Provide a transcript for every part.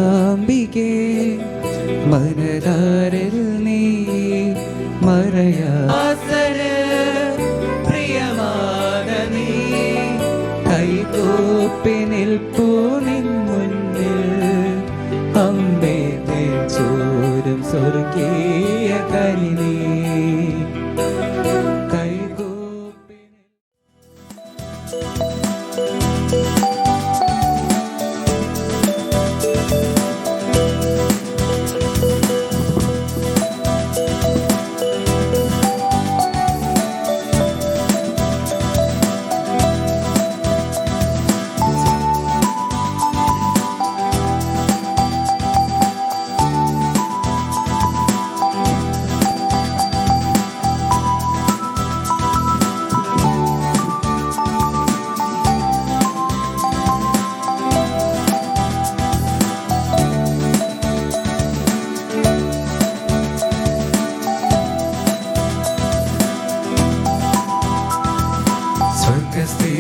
കന്യകാംബികേ മനതാരിൽ നീ മറയാസര പ്രിയമാന നീ കൈകൂപ്പി നിൽപ്പൂ നിൻ മുന്നിൽ അമ്പേ ചോരും സ്വർഗീയ കനിനീ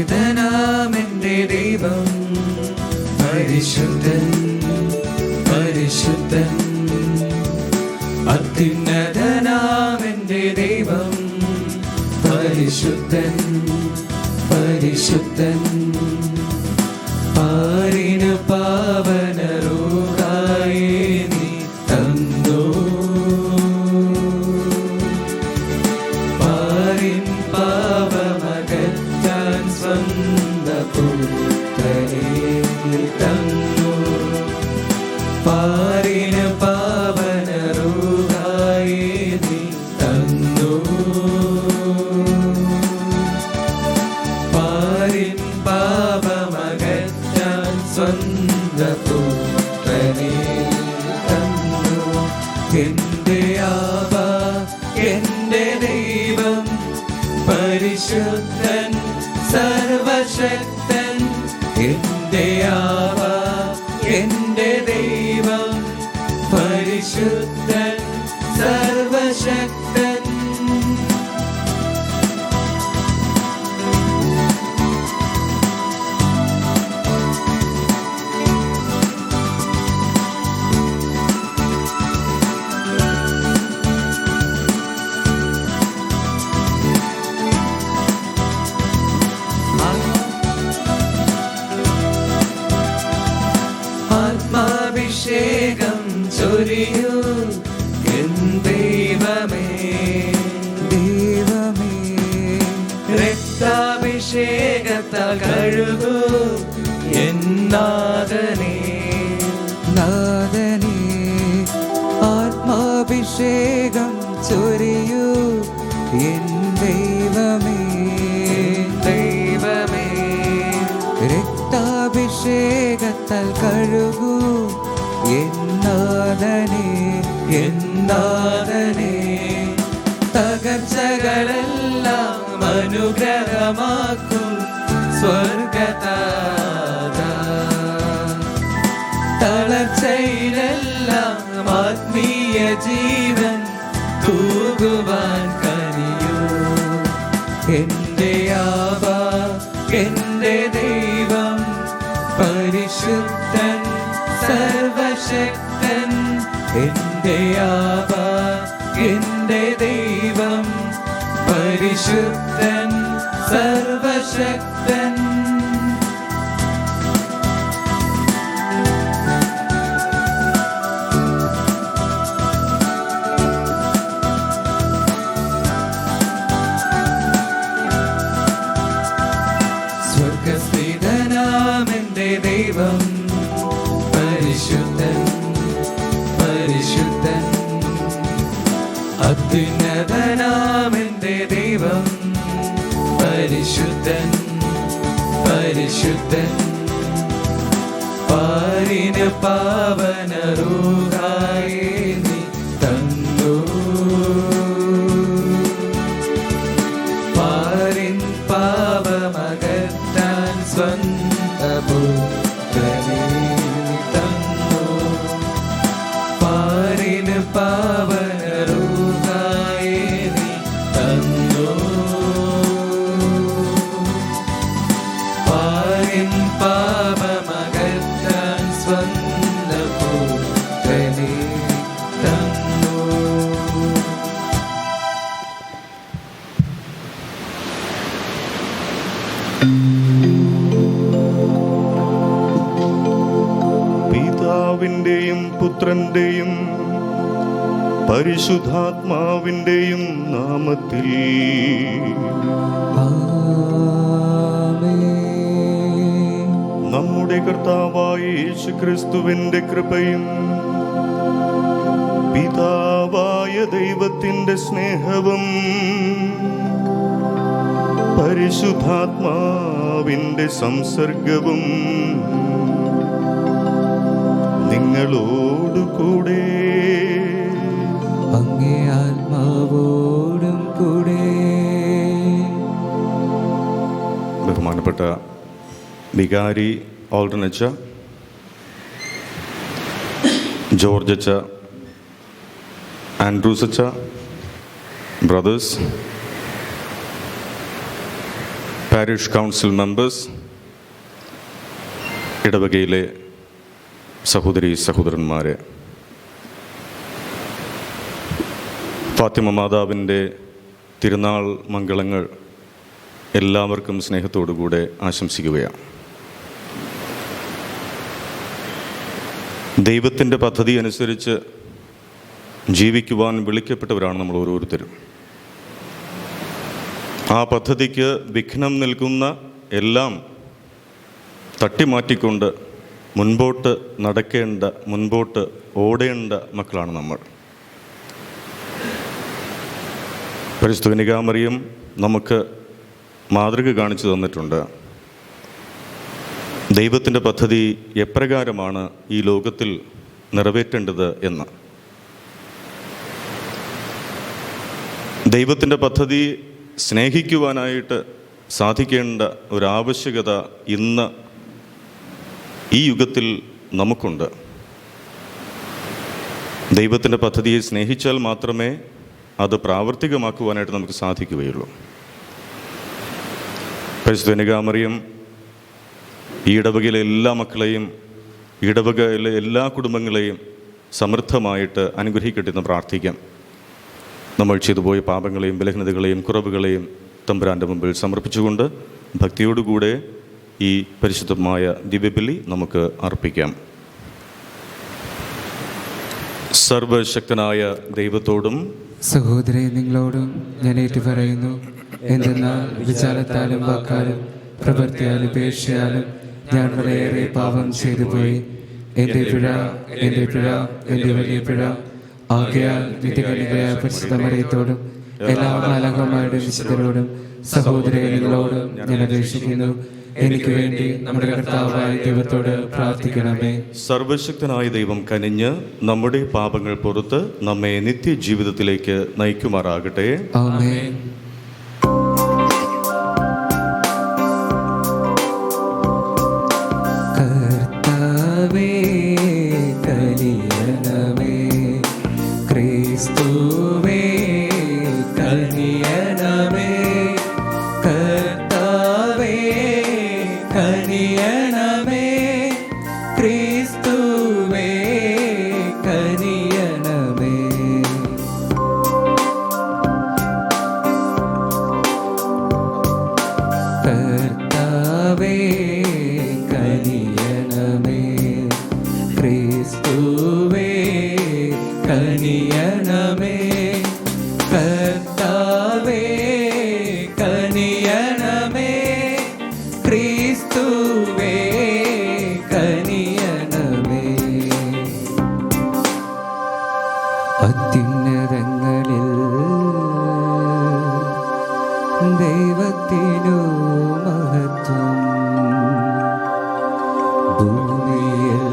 സ്വർഗസ്ഥിതനാമെന്റെ ദൈവം പരിശുദ്ധൻ പരിശുദ്ധൻ അത്യുന്നതനാമെന്റെ ദൈവം പരിശുദ്ധൻ പരിശുദ്ധൻ പാരിനു പാവനരൂഹായി നീ തന്നു പാരിൻ പാവമകറ്റാൻ സ്വന്തപുത്രനെ തന്നു പാരിന് പാവനരൂഹായി നീ തന്നു പാരിൻ പാവമകറ്റാൻ സ്വന്തപുത്രനെ തന്നു എന്റെ ആവാ എന്റെ ദൈവം പരിശുദ്ധൻ സർവശക്തൻ എന്റെ ആവാ എന്റെ ദൈവം പരിശുദ്ധൻ സർവശക്തൻ ആത്മാഭിഷേകം ചൊരിയൂ എൻ ദൈവമേ ദൈവമേ രക്താഭിഷേകത്താൽ കഴുകൂ എൻ നാഥനേ നാഥനേ ആത്മാഭിഷേകം ചൊരിയൂ എൻ ദൈവമേ ദൈവമേ രക്താഭിഷേകത്താൽ കഴുകൂ എന്നാഥനേ എന്നാഥനേ തകർച്ചകളെല്ലാം അനുഗ്രഹമാക്കും സ്വർഗതാത തളർച്ചയിലെല്ലാം ആത്മീയ ജീവൻ തൂകുവാൻ കനിയൂ എന്റെ ആവാ എന്റെ ദൈവം പരിശുദ്ധൻ സർവശക്തൻ എന്റെ ആവാ എന്റെ ദൈവം പരിശുദ്ധൻ സർവശക്തൻ സ്വർഗസ്ഥിതനാമെന്റെ ദൈവം പരിശുദ്ധൻ പരിശുദ്ധൻ അത്യുന്നതനാമെന്റെ ദൈവം പരിശുദ്ധൻ പരിശുദ്ധൻ പാരിന് പാവനരൂഹായി നീ തന്നു പാരിൻ പാവമകറ്റാൻ സ്വന്തപുത്രനെ തന്നു പാരിന് പാവനരൂഹായി നീ തന്നു പാരിൻ പാവമകറ്റാൻ സ്വന്തപുത്രനെ പിതാവിൻ്റെയും പുത്രൻ്റെയും പരിശുദ്ധാത്മാവിൻ്റെയും നാമത്തിൽ നമ്മുടെ കർത്താവായ യേശുക്രിസ്തുവിന്റെ കൃപയും പിതാവായ ദൈവത്തിന്റെ സ്നേഹവും പരിശുദ്ധാത്മാവിന്റെ സംസർഗവും നിങ്ങളോടുകൂടെ അങ്ങേ ആത്മാവോടും കൂടെ. ബഹുമാനപ്പെട്ട വികാരി ഓൾഡനച്ച, ജോർജ് അച്ച, ആൻഡ്രൂസ് അച്ച, ബ്രദേഴ്സ്, പാരിഷ് കൗൺസിൽ മെമ്പേഴ്സ്, ഇടവകയിലെ സഹോദരി സഹോദരന്മാരെ, ഫാത്തിമ മാതാവിൻ്റെ തിരുനാൾ മംഗളങ്ങൾ എല്ലാവർക്കും സ്നേഹത്തോടുകൂടെ ആശംസിക്കുകയാണ്. ദൈവത്തിൻ്റെ പദ്ധതി അനുസരിച്ച് ജീവിക്കുവാൻ വിളിക്കപ്പെട്ടവരാണ് നമ്മൾ ഓരോരുത്തരും. ആ പദ്ധതിക്ക് വിഘ്നം നിൽക്കുന്ന എല്ലാം തട്ടിമാറ്റിക്കൊണ്ട് മുൻപോട്ട് നടക്കേണ്ട, മുൻപോട്ട് ഓടേണ്ട മക്കളാണ് നമ്മൾ. പരിശുദ്ധ കന്യകാമറിയം നമുക്ക് മാതൃക കാണിച്ചു തന്നിട്ടുണ്ട്. ദൈവത്തിൻ്റെ പദ്ധതി എപ്രകാരമാണ് ഈ ലോകത്തിൽ നിറവേറ്റേണ്ടത് എന്ന്. ദൈവത്തിൻ്റെ പദ്ധതി സ്നേഹിക്കുവാനായിട്ട് സാധിക്കേണ്ട ഒരാവശ്യകത ഇന്ന് ഈ യുഗത്തിൽ നമുക്കുണ്ട്. ദൈവത്തിൻ്റെ പദ്ധതിയെ സ്നേഹിച്ചാൽ മാത്രമേ അത് പ്രാവർത്തികമാക്കുവാനായിട്ട് നമുക്ക് സാധിക്കുകയുള്ളൂ. പരിശുദ്ധ കന്യകാമറിയം ഈ ഇടവകയിലെ എല്ലാ മക്കളെയും, ഇടവകയിലെ എല്ലാ കുടുംബങ്ങളെയും സമൃദ്ധമായിട്ട് അനുഗ്രഹിക്കട്ടെ എന്ന് പ്രാർത്ഥിക്കാം. നമ്മൾ ചെയ്തുപോയ പാപങ്ങളെയും ബലഹീനതകളെയും കുറവുകളെയും തമ്പുരാൻ്റെ മുമ്പിൽ സമർപ്പിച്ചുകൊണ്ട് ഭക്തിയോടുകൂടെ ഈ പരിശുദ്ധമായ ദിവ്യബലി നമുക്ക് അർപ്പിക്കാം. സർവശക്തനായ ദൈവത്തോടും സഹോദരൻ നിങ്ങളോടും ഞാൻ ഏറ്റുപറയുന്നു. എന്തെന്നാൽ വിചാരത്താലും വാക്കാലും പ്രവൃത്തിയാലും ഉപേക്ഷയാലും ഞാൻ വളരെയേറെ പാപം ചെയ്തു പോയി. എൻ്റെ പിഴ, എൻ്റെ പിഴ, എൻ്റെ വലിയ പിഴ. ആകയാൽ നിത്യകന്യകയായ പരിശുദ്ധ മറിയത്തോടും എല്ലാ മാലാഖമാരുടെ വിശുദ്ധരോടും സഹോദരൻ നിങ്ങളോടും ഞാൻ അപേക്ഷിക്കുന്നു, എനിക്ക് വേണ്ടി നമ്മുടെ കർത്താവായ ദൈവത്തോട് പ്രാർത്ഥിക്കണമേ. സർവശക്തനായ ദൈവം കനിഞ്ഞ് നമ്മുടെ പാപങ്ങൾ പുറത്ത് നമ്മെ നിത്യജീവിതത്തിലേക്ക് നയിക്കുമാറാകട്ടെ. ആമേൻ. കർത്താവേ കനിയണമേ, ക്രിസ്തുവേ കനിയണമേ, കർത്താവേ കനിയണമേ, ക്രിസ്തുവേ കനിയണമേ. കർത്താവേ കനിയണമേ, ക്രിസ്തുവേ കനിയണമേ, കർത്താവേ കനിയണമേ, ക്രിസ്തുവേ കനിയണമേ. അത്യുന്നതങ്ങളിൽ ദൈവത്തിനു മഹത്വം, ഭൂമിയിൽ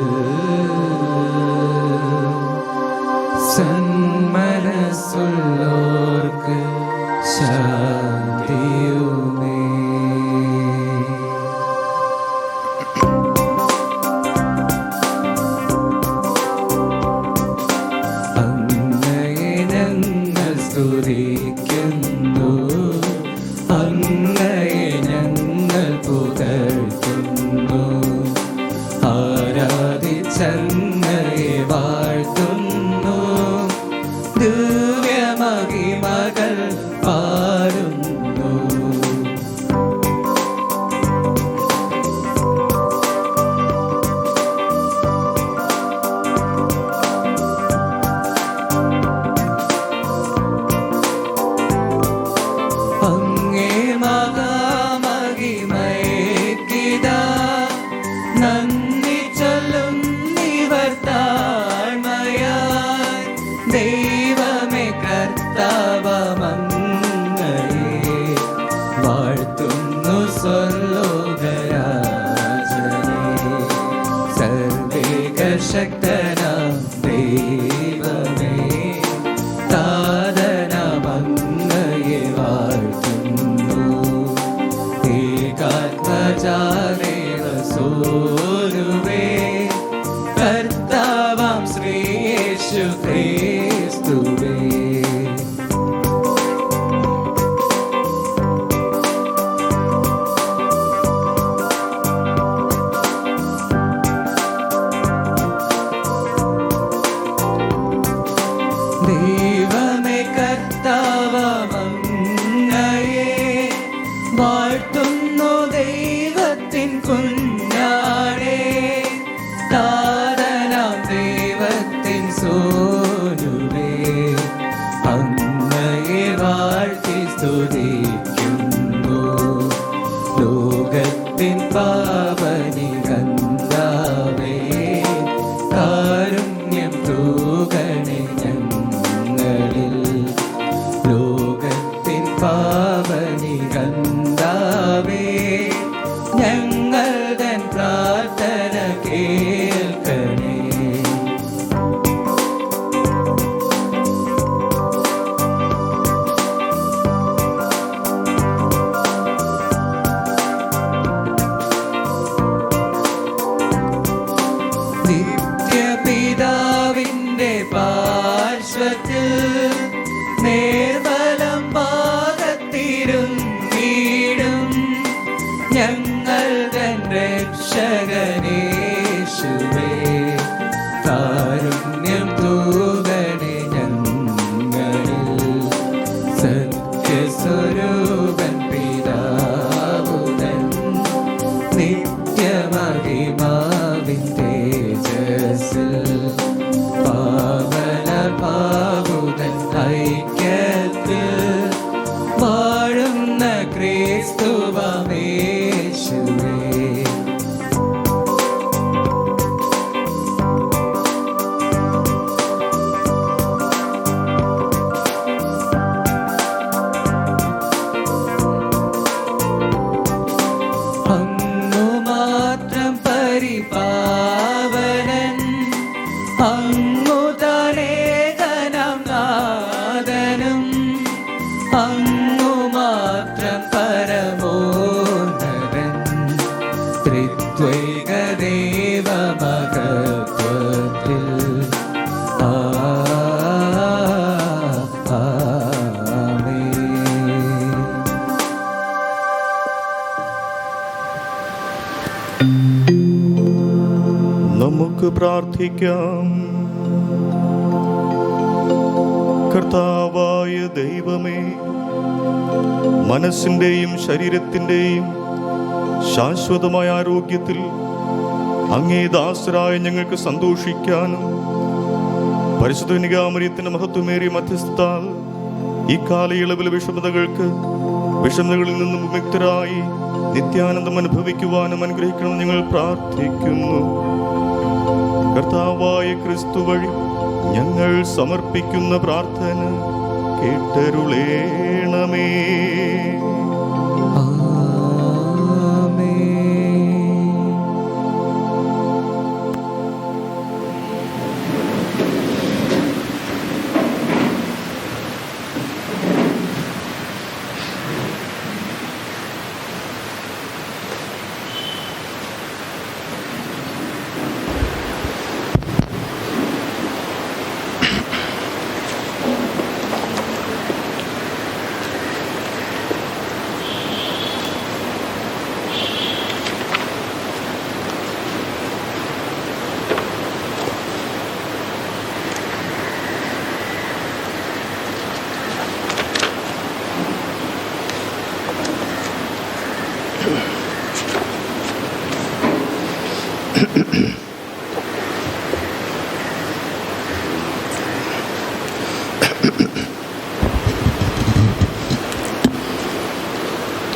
സന്മനസ്സുള്ളോർക്ക് ശാന്തിയുമേ. അങ്ങയെ ഞങ്ങൾ സ്തുതിക്കുന്നു, അങ്ങയെ ഞങ്ങൾ പുകഴ്ത്തുന്നു, ആരാധിച്ചങ്ങയെ വാഴ്ത്തുന്നു, ദിവ്യമഹിമകൾ പാടുന്നു. ശക്തനാം ദൈവമേ, താതനമങ്ങയെ വാഴ്ത്തുന്നു. ഏകാത്മജാദേവ സോനുവേ, കർത്താവാം ശ്രീ യേശു ക്രിസ്തുവേ. ദൈവമേ കർത്താവമങ്ങയെ വാഴ്ത്തുന്നു. ദൈവത്തിൻ കുഞ്ഞാടേ, താതനാം ദൈവത്തിൻ സോനുവേ, അങ്ങയെ വാഴ്ത്തി സ്തുതിക്കുന്നു. ലോകത്തിൻ പാപനികന്താവേ, കാരുണ്യം തൂകണേ ഞങ്ങളിൽ. ലോകത്തിൻ പാപനികന്താവേ, ഞങ്ങൾ തൻ പ്രാർത്ഥന കേൾക്കണേ. നിത്യപിതാവിന്റെ പാർശ്വത്തിൽ നേർവലം ഭാഗത്തിരുന്നീടും ഞങ്ങൾ തൻ രക്ഷകനേശുവേ, കാരുണ്യം തൂകണേ ഞങ്ങളിൽ. സത്യസ്വരൂപൻ പിതാവുതൻ നിത്യമഹിമാവിൻ തേജസ്സിൽ, പാവന പാവുതൻ ഐക്യത്തിൽ വാഴുന്ന ക്രിസ്തുവമേശുവേ. അങ്ങു മാത്രം പരിപാവനൻ, അങ്ങു തനേകനം നാദനും, അങ്ങു മാത്രം പരമോന്നതൻ. ത്രിത്വൈക ദൈവമഹത്വത്തിൽ ആമേൻ. നമുക്ക് പ്രാർത്ഥിക്കാം. കർത്താവായ ദൈവമേ, മനസ്സിൻ്റെയും ശരീരത്തിൻ്റെയും ശാശ്വതമായ ആരോഗ്യത്തിൽ അങ്ങേ ദാസരായ ഞങ്ങൾക്ക് സന്തോഷിക്കാനും പരിശുദ്ധ കന്യകാമറിയത്തിൻ്റെ മഹത്വമേറിയ മധ്യസ്ഥത്താൽ ഈ കാലയളവിലെ വിഷമതകളിൽ നിന്നും വിമുക്തരായി നിത്യാനന്ദം അനുഭവിക്കുവാനും അനുഗ്രഹിക്കണമെന്ന് ഞങ്ങൾ പ്രാർത്ഥിക്കുന്നു. കർത്താവായ ക്രിസ്തു വഴി ഞങ്ങൾ സമർപ്പിക്കുന്ന പ്രാർത്ഥന കേട്ടരുളേണമേ.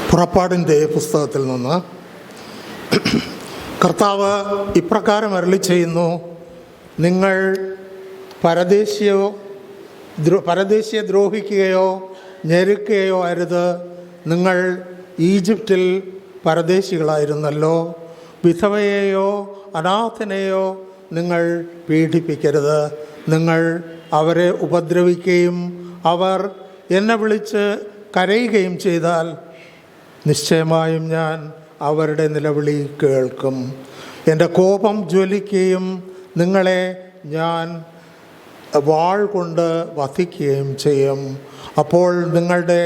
പുറപ്പാടിൻ്റെ പുസ്തകത്തിൽ നിന്ന് കർത്താവ് ഇപ്രകാരം അരുളി ചെയ്യുന്നു: നിങ്ങൾ പരദേശിയെ ദ്രോഹിക്കുകയോ ഞെരുക്കുകയോ അരുത്. നിങ്ങൾ ഈജിപ്തിൽ പരദേശികളായിരുന്നല്ലോ. വിധവയെയോ അനാഥനെയോ നിങ്ങൾ പീഡിപ്പിക്കരുത്. നിങ്ങൾ അവരെ ഉപദ്രവിക്കുകയും അവർ എന്നെ വിളിച്ച് കരയുകയും ചെയ്താൽ നിശ്ചയമായും ഞാൻ അവരുടെ നിലവിളി കേൾക്കും. എൻ്റെ കോപം ജ്വലിക്കുകയും നിങ്ങളെ ഞാൻ വാൾ കൊണ്ട് വധിക്കുകയും ചെയ്യും. അപ്പോൾ നിങ്ങളുടെ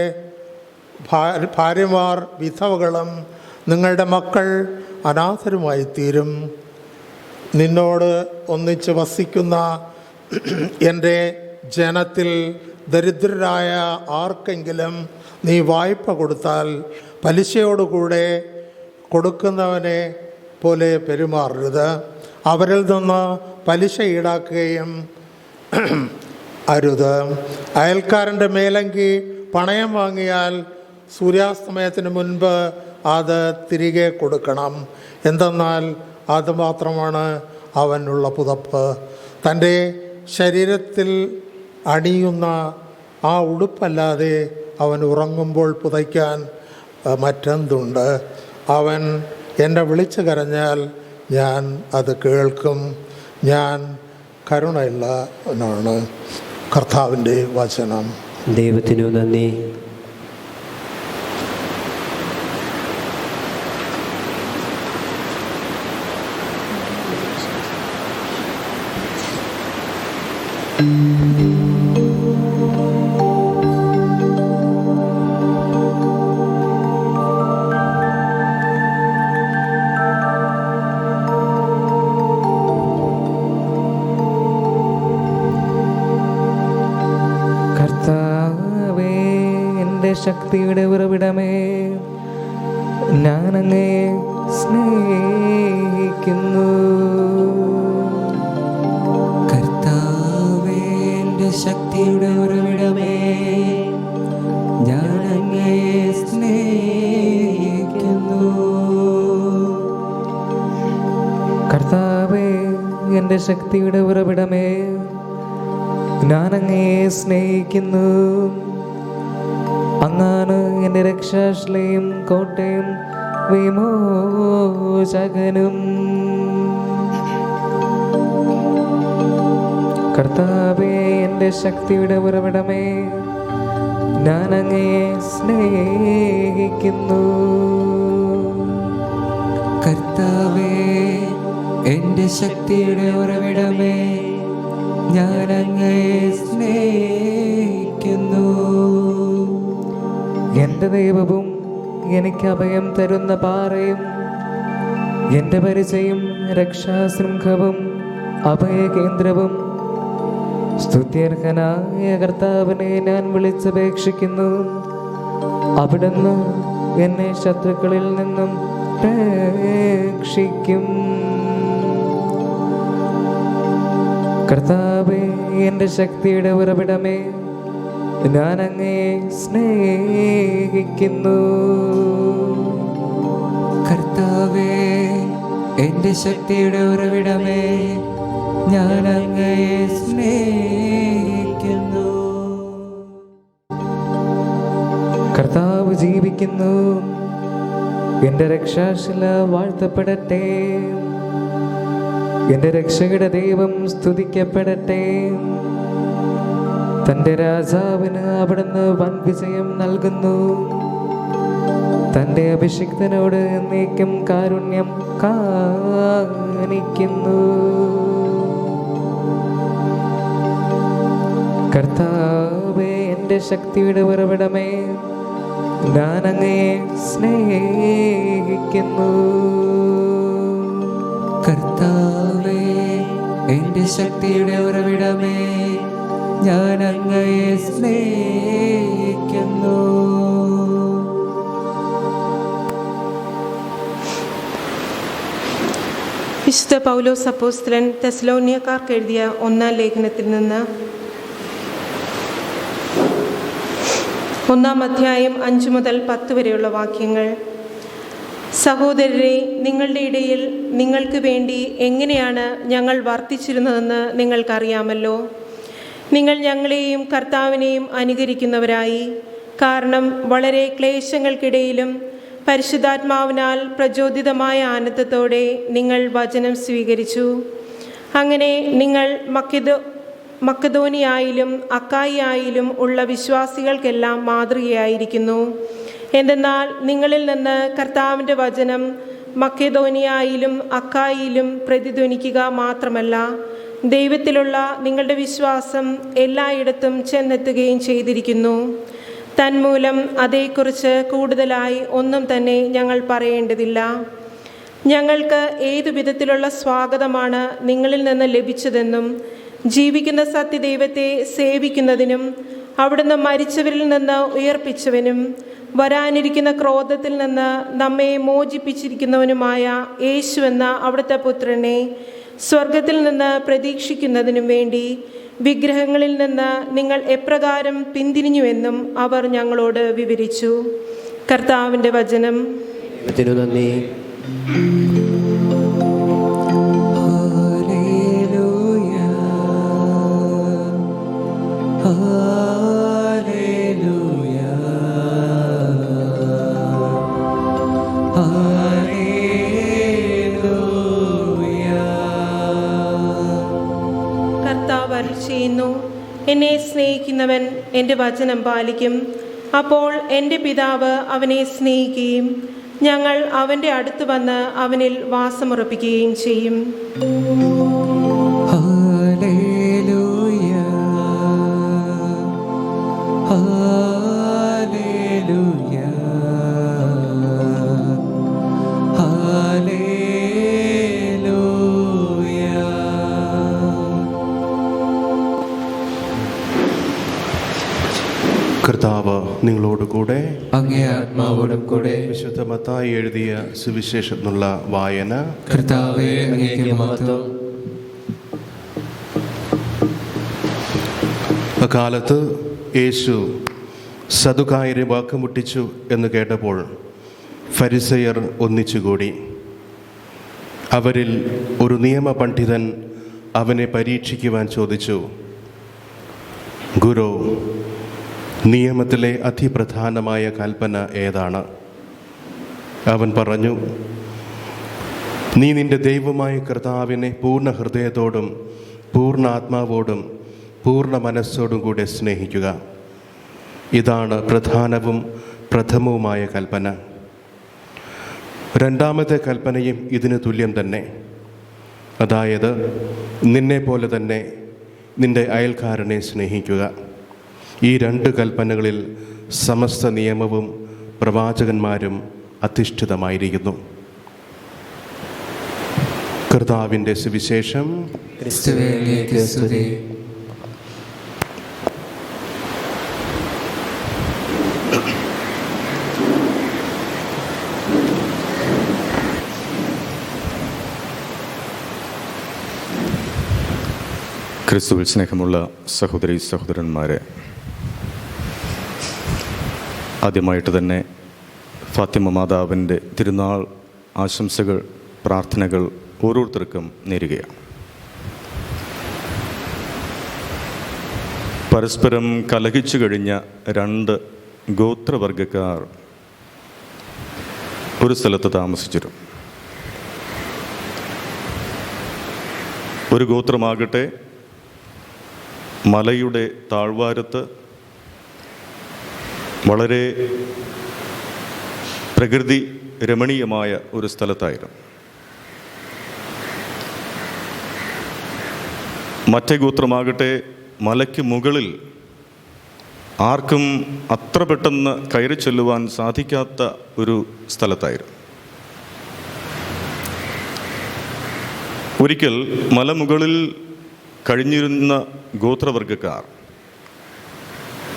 ഭാര്യമാർ വിധവകളും നിങ്ങളുടെ മക്കൾ അനാഥരുമായി തീരും. നിന്നോട് ഒന്നിച്ച് വസിക്കുന്ന എൻ്റെ ജനത്തിൽ ദരിദ്രരായ ആർക്കെങ്കിലും നീ വായ്പ കൊടുത്താൽ പലിശയോടുകൂടെ കൊടുക്കുന്നവനെ പോലെ പെരുമാറരുത്. അവരിൽ നിന്ന് പലിശ ഈടാക്കുകയും അരുത്. അയൽക്കാരൻ്റെ മേലങ്കി പണയം വാങ്ങിയാൽ സൂര്യാസ്തമയത്തിന് മുൻപ് അത് തിരികെ കൊടുക്കണം. എന്തെന്നാൽ അതുമാത്രമാണ് അവനുള്ള പുതപ്പ്. തൻ്റെ ശരീരത്തിൽ അണിയുന്ന ആ ഉടുപ്പല്ലാതെ അവൻ ഉറങ്ങുമ്പോൾ പുതയ്ക്കാൻ മറ്റെന്തുണ്ട്? അവൻ എന്നെ വിളിച്ചു കരഞ്ഞാൽ ഞാൻ അത് കേൾക്കും. ഞാൻ കരുണയുള്ളവനാണ്. കർത്താവിൻ്റെ വചനം. ദൈവത്തിനു നന്ദി. കർത്താവേ, എൻ്റെ ശക്തിയുടെ ഉറവിടമേ, ഞാനങ്ങേ സ്നേഹിക്കുന്നു. കർത്താവേ, എൻ്റെ ശക്തിയുടെ ഉറവിടമേ, ഞാനങ്ങേ സ്നേഹിക്കുന്നു. കർത്താവേ, എൻ്റെ ശക്തിയുടെ ഉറവിടമേ, ഞാനങ്ങേ സ്നേഹിക്കുന്നു. അങ്ങാണ് എൻ്റെ രക്ഷാശ്രയും കോട്ടയും വിമോചകനും. കർത്താവേ, എൻ്റെ ശക്തിയുടെ ഉറവിടമേ, ഞാനങ്ങേ സ്നേഹിക്കുന്നു. കർത്താവേ, എൻ്റെ ശക്തിയുടെ ഉറവിടമേ, ഞാനങ്ങേ സ്നേഹിക്കുന്നു. എൻ്റെ ദൈവവും എനിക്ക് അഭയം തരുന്ന പാറയും എൻ്റെ പരിചയം രക്ഷാശൃംഖവും അഭയകേന്ദ്രവും സ്തുത്യർഹനായ കർത്താവിനെ ഞാൻ വിളിച്ചപേക്ഷിക്കുന്നു. അവിടുന്ന് എന്നെ ശത്രുക്കളിൽ നിന്നും രക്ഷിക്കും. കർത്താവേ, എൻ്റെ ശക്തിയുടെ ഉറവിടമേ, ഞാനങ്ങേ സ്നേഹിക്കുന്നു. കർത്താവേ, എൻ്റെ ശക്തിയുടെ ഉറവിടമേ, ഞാനങ്ങേ സ്നേഹിക്കുന്നു. കർത്താവ് ജീവിക്കുന്നു. എൻ്റെ രക്ഷാശില വാഴ്ത്തപ്പെടട്ടെ. എൻ്റെ രക്ഷയുടെ ദൈവം സ്തുതിക്കപ്പെടട്ടെ. തൻ്റെ രാജാവിന് അവിടുന്ന് വൻ വിജയം നൽകുന്നു. തൻ്റെ അഭിഷിക്തനോട് എന്നേക്കും കാരുണ്യം കാണിക്കുന്നു. കർത്താവേ, എൻ്റെ ശക്തിയുടെ ഉറവിടമേ, ഞാനങ്ങേ സ്നേഹിക്കുന്നു. കർത്താവേ, എൻ്റെ ശക്തിയുടെ ഉറവിടമേ, ഞാനങ്ങയെ സ്നേഹിക്കുന്നു. വിശുദ്ധ പൗലോസ് അപ്പോസ്തലൻ തെസ്സലോനിയക്കാർക്ക് എഴുതിയ 1-ാം ലേഖനത്തിൽ നിന്ന് 1-ാം അധ്യായം 5 മുതൽ 10 വരെയുള്ള വാക്യങ്ങൾ. സഹോദരരെ, നിങ്ങളുടെ ഇടയിൽ നിങ്ങൾക്ക് വേണ്ടി എങ്ങനെയാണ് ഞങ്ങൾ വർത്തിച്ചിരുന്നതെന്ന് നിങ്ങൾക്കറിയാമല്ലോ. നിങ്ങൾ ഞങ്ങളെയും കർത്താവിനെയും അനുകരിക്കുന്നവരായി. കാരണം വളരെ ക്ലേശങ്ങൾക്കിടയിലും പരിശുദ്ധാത്മാവിനാൽ പ്രചോദിതമായ ആനന്ദത്തോടെ നിങ്ങൾ വചനം സ്വീകരിച്ചു. അങ്ങനെ നിങ്ങൾ മക്കദോനിയായാലും അക്കായിയായാലും ഉള്ള വിശ്വാസികൾക്കെല്ലാം മാതൃകയായിരിക്കുന്നു. എന്തെന്നാൽ നിങ്ങളിൽ നിന്ന് കർത്താവിൻ്റെ വചനം മക്കദോനിയായാലും അക്കായിയിലും പ്രതിധ്വനിക്കുക മാത്രമല്ല, ദൈവത്തിലുള്ള നിങ്ങളുടെ വിശ്വാസം എല്ലായിടത്തും ചെന്നെത്തുകയും ചെയ്തിരിക്കുന്നു. തന്മൂലം അതേക്കുറിച്ച് കൂടുതലായി ഒന്നും തന്നെ ഞങ്ങൾ പറയേണ്ടതില്ല. ഞങ്ങൾക്ക് ഏതു വിധത്തിലുള്ള സ്വാഗതമാണ് നിങ്ങളിൽ നിന്ന് ലഭിച്ചതെന്നും ജീവിക്കുന്ന സത്യദൈവത്തെ സേവിക്കുന്നതിനും അവിടുന്ന് മരിച്ചവരിൽ നിന്ന് ഉയർപ്പിച്ചവനും വരാനിരിക്കുന്ന ക്രോധത്തിൽ നിന്ന് നമ്മെ മോചിപ്പിച്ചിരിക്കുന്നവനുമായ യേശുവെന്ന അവിടുത്തെ പുത്രനെ സ്വർഗത്തിൽ നിന്ന് പ്രതീക്ഷിക്കുന്നതിനും വേണ്ടി വിഗ്രഹങ്ങളിൽ നിന്ന് നിങ്ങൾ എപ്രകാരം പിന്തിരിഞ്ഞുവെന്നും അവർ ഞങ്ങളോട് വിവരിച്ചു. കർത്താവിൻ്റെ വചനം. ദൈവത്തിനു നന്ദി. ചെയ്യുന്നു. എന്നെ സ്നേഹിക്കുന്നവൻ എൻ്റെ വചനം പാലിക്കും. അപ്പോൾ എൻ്റെ പിതാവ് അവനെ സ്നേഹിക്കുകയും ഞങ്ങൾ അവൻ്റെ അടുത്ത് വന്ന് അവനിൽ വാസമുറപ്പിക്കുകയും ചെയ്യും. കർത്താവ് നിങ്ങളോടുകൂടെ, അങ്ങേ ആത്മാവോടും കൂടെ. വിശുദ്ധ മത്തായി എഴുതിയ സുവിശേഷത്തിനുള്ള വായന. കർത്താവേ, അങ്ങേക്ക് മഹത്വം. അക്കാലത്ത് യേശു സദുക്കായരെ വാക്കുമുട്ടിച്ചു എന്ന് കേട്ടപ്പോൾ ഫരിസയർ ഒന്നിച്ചുകൂടി. അവരിൽ ഒരു നിയമപണ്ഡിതൻ അവനെ പരീക്ഷിക്കുവാൻ ചോദിച്ചു, ഗുരു, നിയമത്തിലെ അതിപ്രധാനമായ കൽപ്പന ഏതാണ്? അവൻ പറഞ്ഞു, നീ നിന്റെ ദൈവമായ കർത്താവിനെ പൂർണ്ണ ഹൃദയത്തോടും പൂർണ്ണ ആത്മാവോടും പൂർണ്ണ മനസ്സോടും കൂടെ സ്നേഹിക്കുക. ഇതാണ് പ്രധാനവും പ്രഥമവുമായ കൽപ്പന. രണ്ടാമത്തെ കൽപ്പനയും ഇതിന് തുല്യം തന്നെ. അതായത്, നിന്നെ പോലെ തന്നെ നിന്റെ അയൽക്കാരനെ സ്നേഹിക്കുക. ഈ രണ്ട് കൽപ്പനകളിൽ സമസ്ത നിയമവും പ്രവാചകന്മാരും അധിഷ്ഠിതമായിരിക്കുന്നു. കർത്താവിൻ്റെ സുവിശേഷം. ക്രിസ്തുവേ, അങ്ങേക്ക് സ്തുതി. ക്രിസ്തുവിൽ സ്നേഹമുള്ള സഹോദരി സഹോദരന്മാരെ, ആദ്യമായിട്ട് തന്നെ ഫാത്തിമ മാതാവിൻ്റെ തിരുനാൾ ആശംസകൾ, പ്രാർത്ഥനകൾ ഓരോരുത്തർക്കും നേരുകയാണ്. പരസ്പരം കലഹിച്ചു കഴിഞ്ഞ രണ്ട് ഗോത്രവർഗക്കാർ ഒരു സ്ഥലത്ത് താമസിച്ചിരുന്നു. ഒരു ഗോത്രമാകട്ടെ മലയുടെ താഴ്വാരത്ത് വളരെ പ്രകൃതി രമണീയമായ ഒരു സ്ഥലത്തായിരുന്നു. മറ്റേ ഗോത്രമാകട്ടെ മലയ്ക്ക് മുകളിൽ ആർക്കും അത്ര പെട്ടെന്ന് കയറി ചെല്ലുവാൻ സാധിക്കാത്ത ഒരു സ്ഥലത്തായിരുന്നു. ഒരിക്കൽ മലമുകളിൽ കഴിഞ്ഞിരുന്ന ഗോത്രവർഗക്കാർ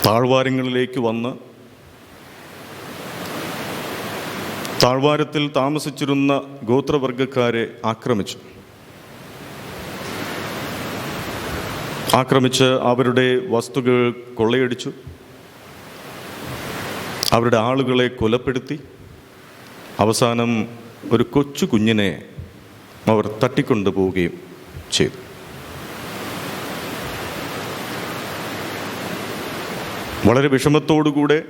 താഴ്വാരങ്ങളിലേക്ക് വന്ന് താഴ്വാരത്തിൽ താമസിച്ചിരുന്ന ഗോത്രവർഗക്കാരെ ആക്രമിച്ച് അവരുടെ വസ്തുക്കൾ കൊള്ളയടിച്ചു, അവരുടെ ആളുകളെ കൊലപ്പെടുത്തി, അവസാനം ഒരു കൊച്ചു കുഞ്ഞിനെ അവർ തട്ടിക്കൊണ്ടുപോവുകയും ചെയ്തു. വളരെ വിഷമത്തോടുകൂടെ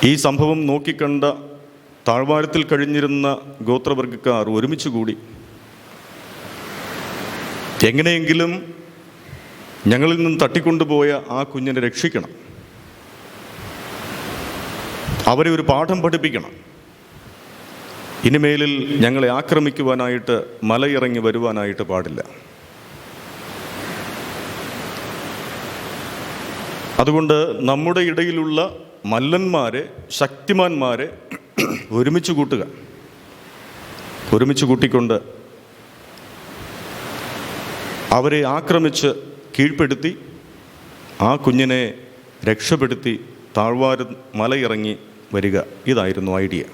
ഈ സംഭവം നോക്കിക്കണ്ട താഴ്വാരത്തിൽ കഴിഞ്ഞിരുന്ന ഗോത്രവർഗക്കാർ ഒരുമിച്ച് കൂടി എങ്ങനെയെങ്കിലും ഞങ്ങളിൽ നിന്ന് തട്ടിക്കൊണ്ടുപോയ ആ കുഞ്ഞിനെ രക്ഷിക്കണം, അവരെ ഒരു പാഠം പഠിപ്പിക്കണം. ഇനിമേലിൽ ഞങ്ങളെ ആക്രമിക്കുവാനായിട്ട് മലയിറങ്ങി വരുവാനായിട്ട് പാടില്ല. അതുകൊണ്ട് നമ്മുടെ ഇടയിലുള്ള മല്ലന്മാരെ, ശക്തിമാന്മാരെ ഒരുമിച്ച് കൂട്ടുക. ഒരുമിച്ച് കൂട്ടിക്കൊണ്ട് അവരെ ആക്രമിച്ച് കീഴ്പ്പെടുത്തി ആ കുഞ്ഞിനെ രക്ഷപ്പെടുത്തി താഴ്വാരം മലയിറങ്ങി വരിക. ഇതായിരുന്നു ഐഡിയ.